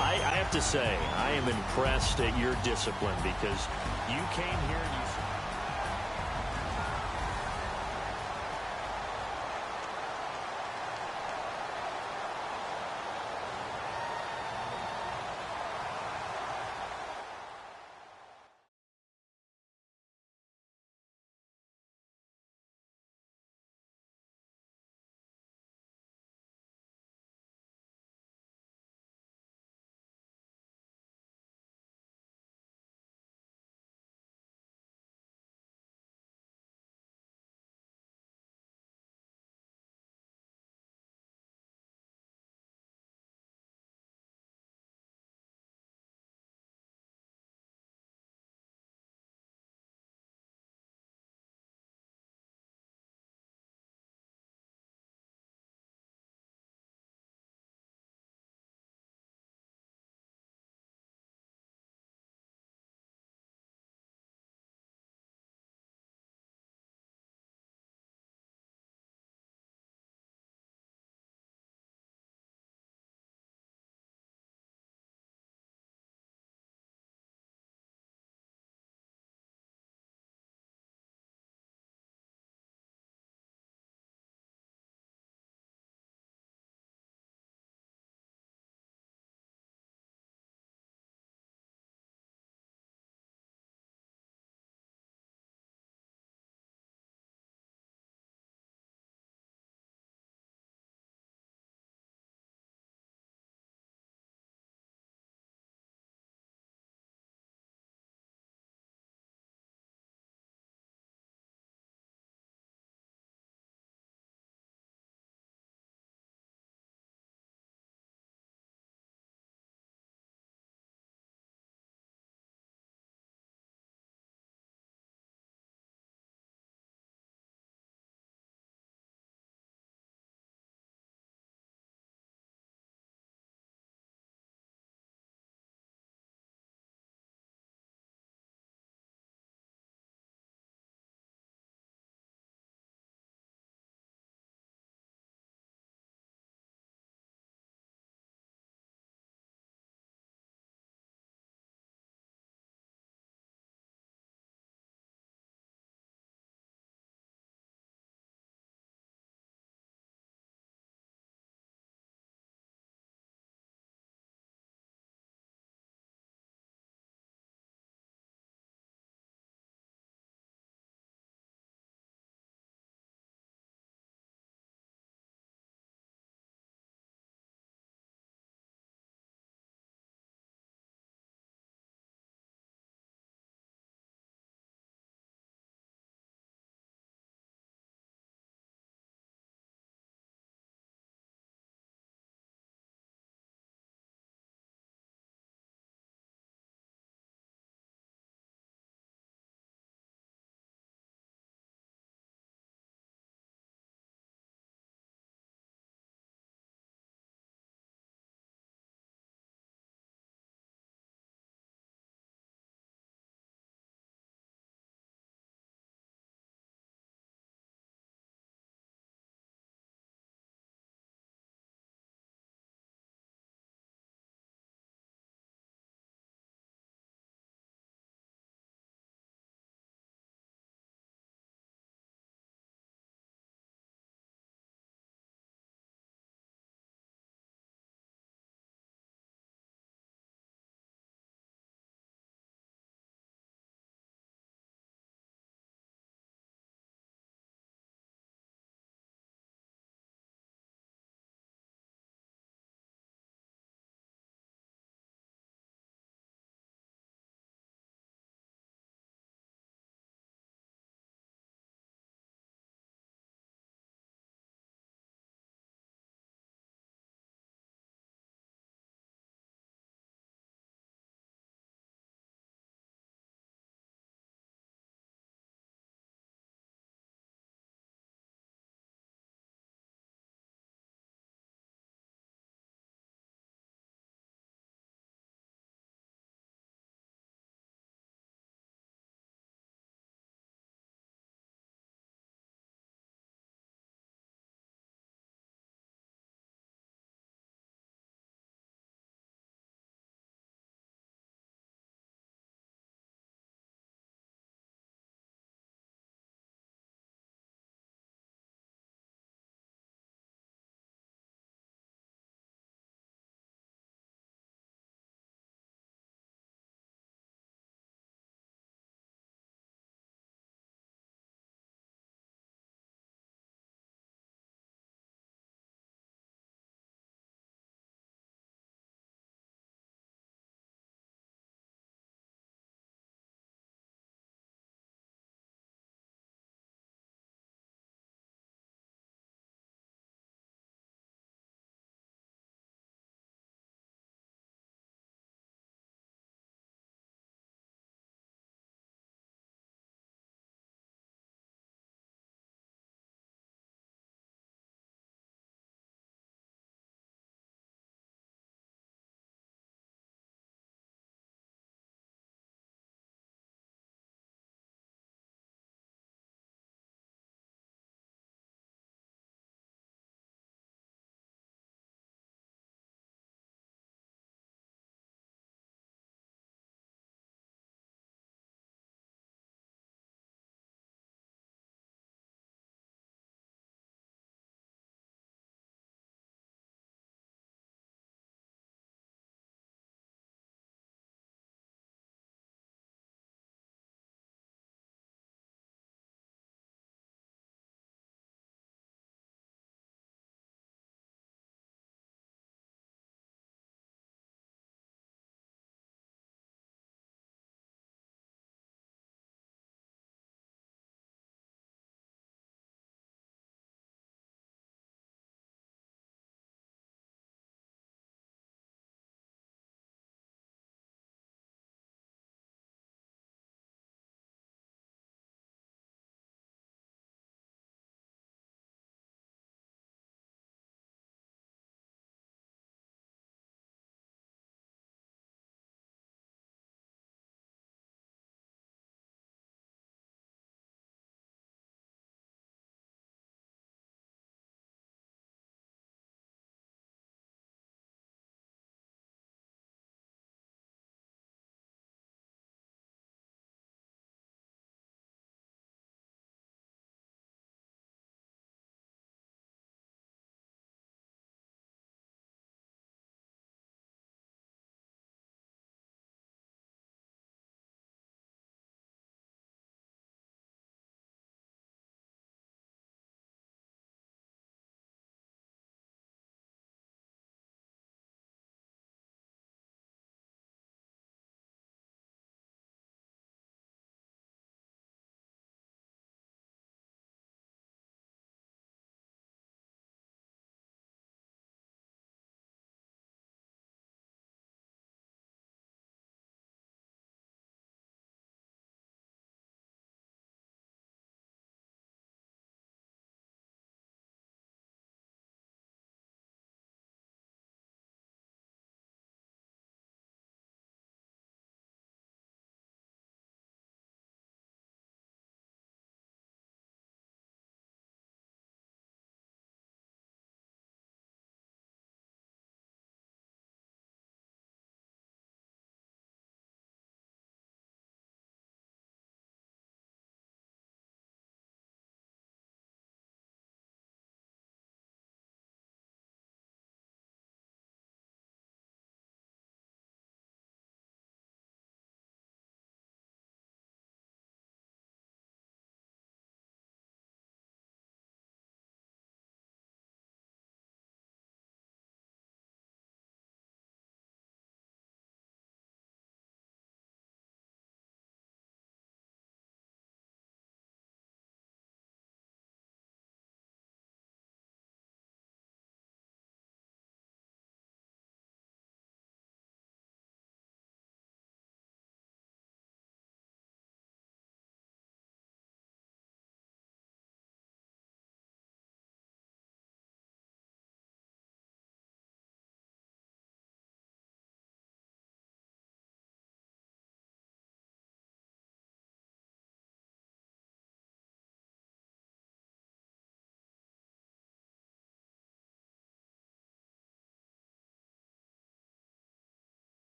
[SPEAKER 1] I have to say, I am impressed at your discipline because you came here and you...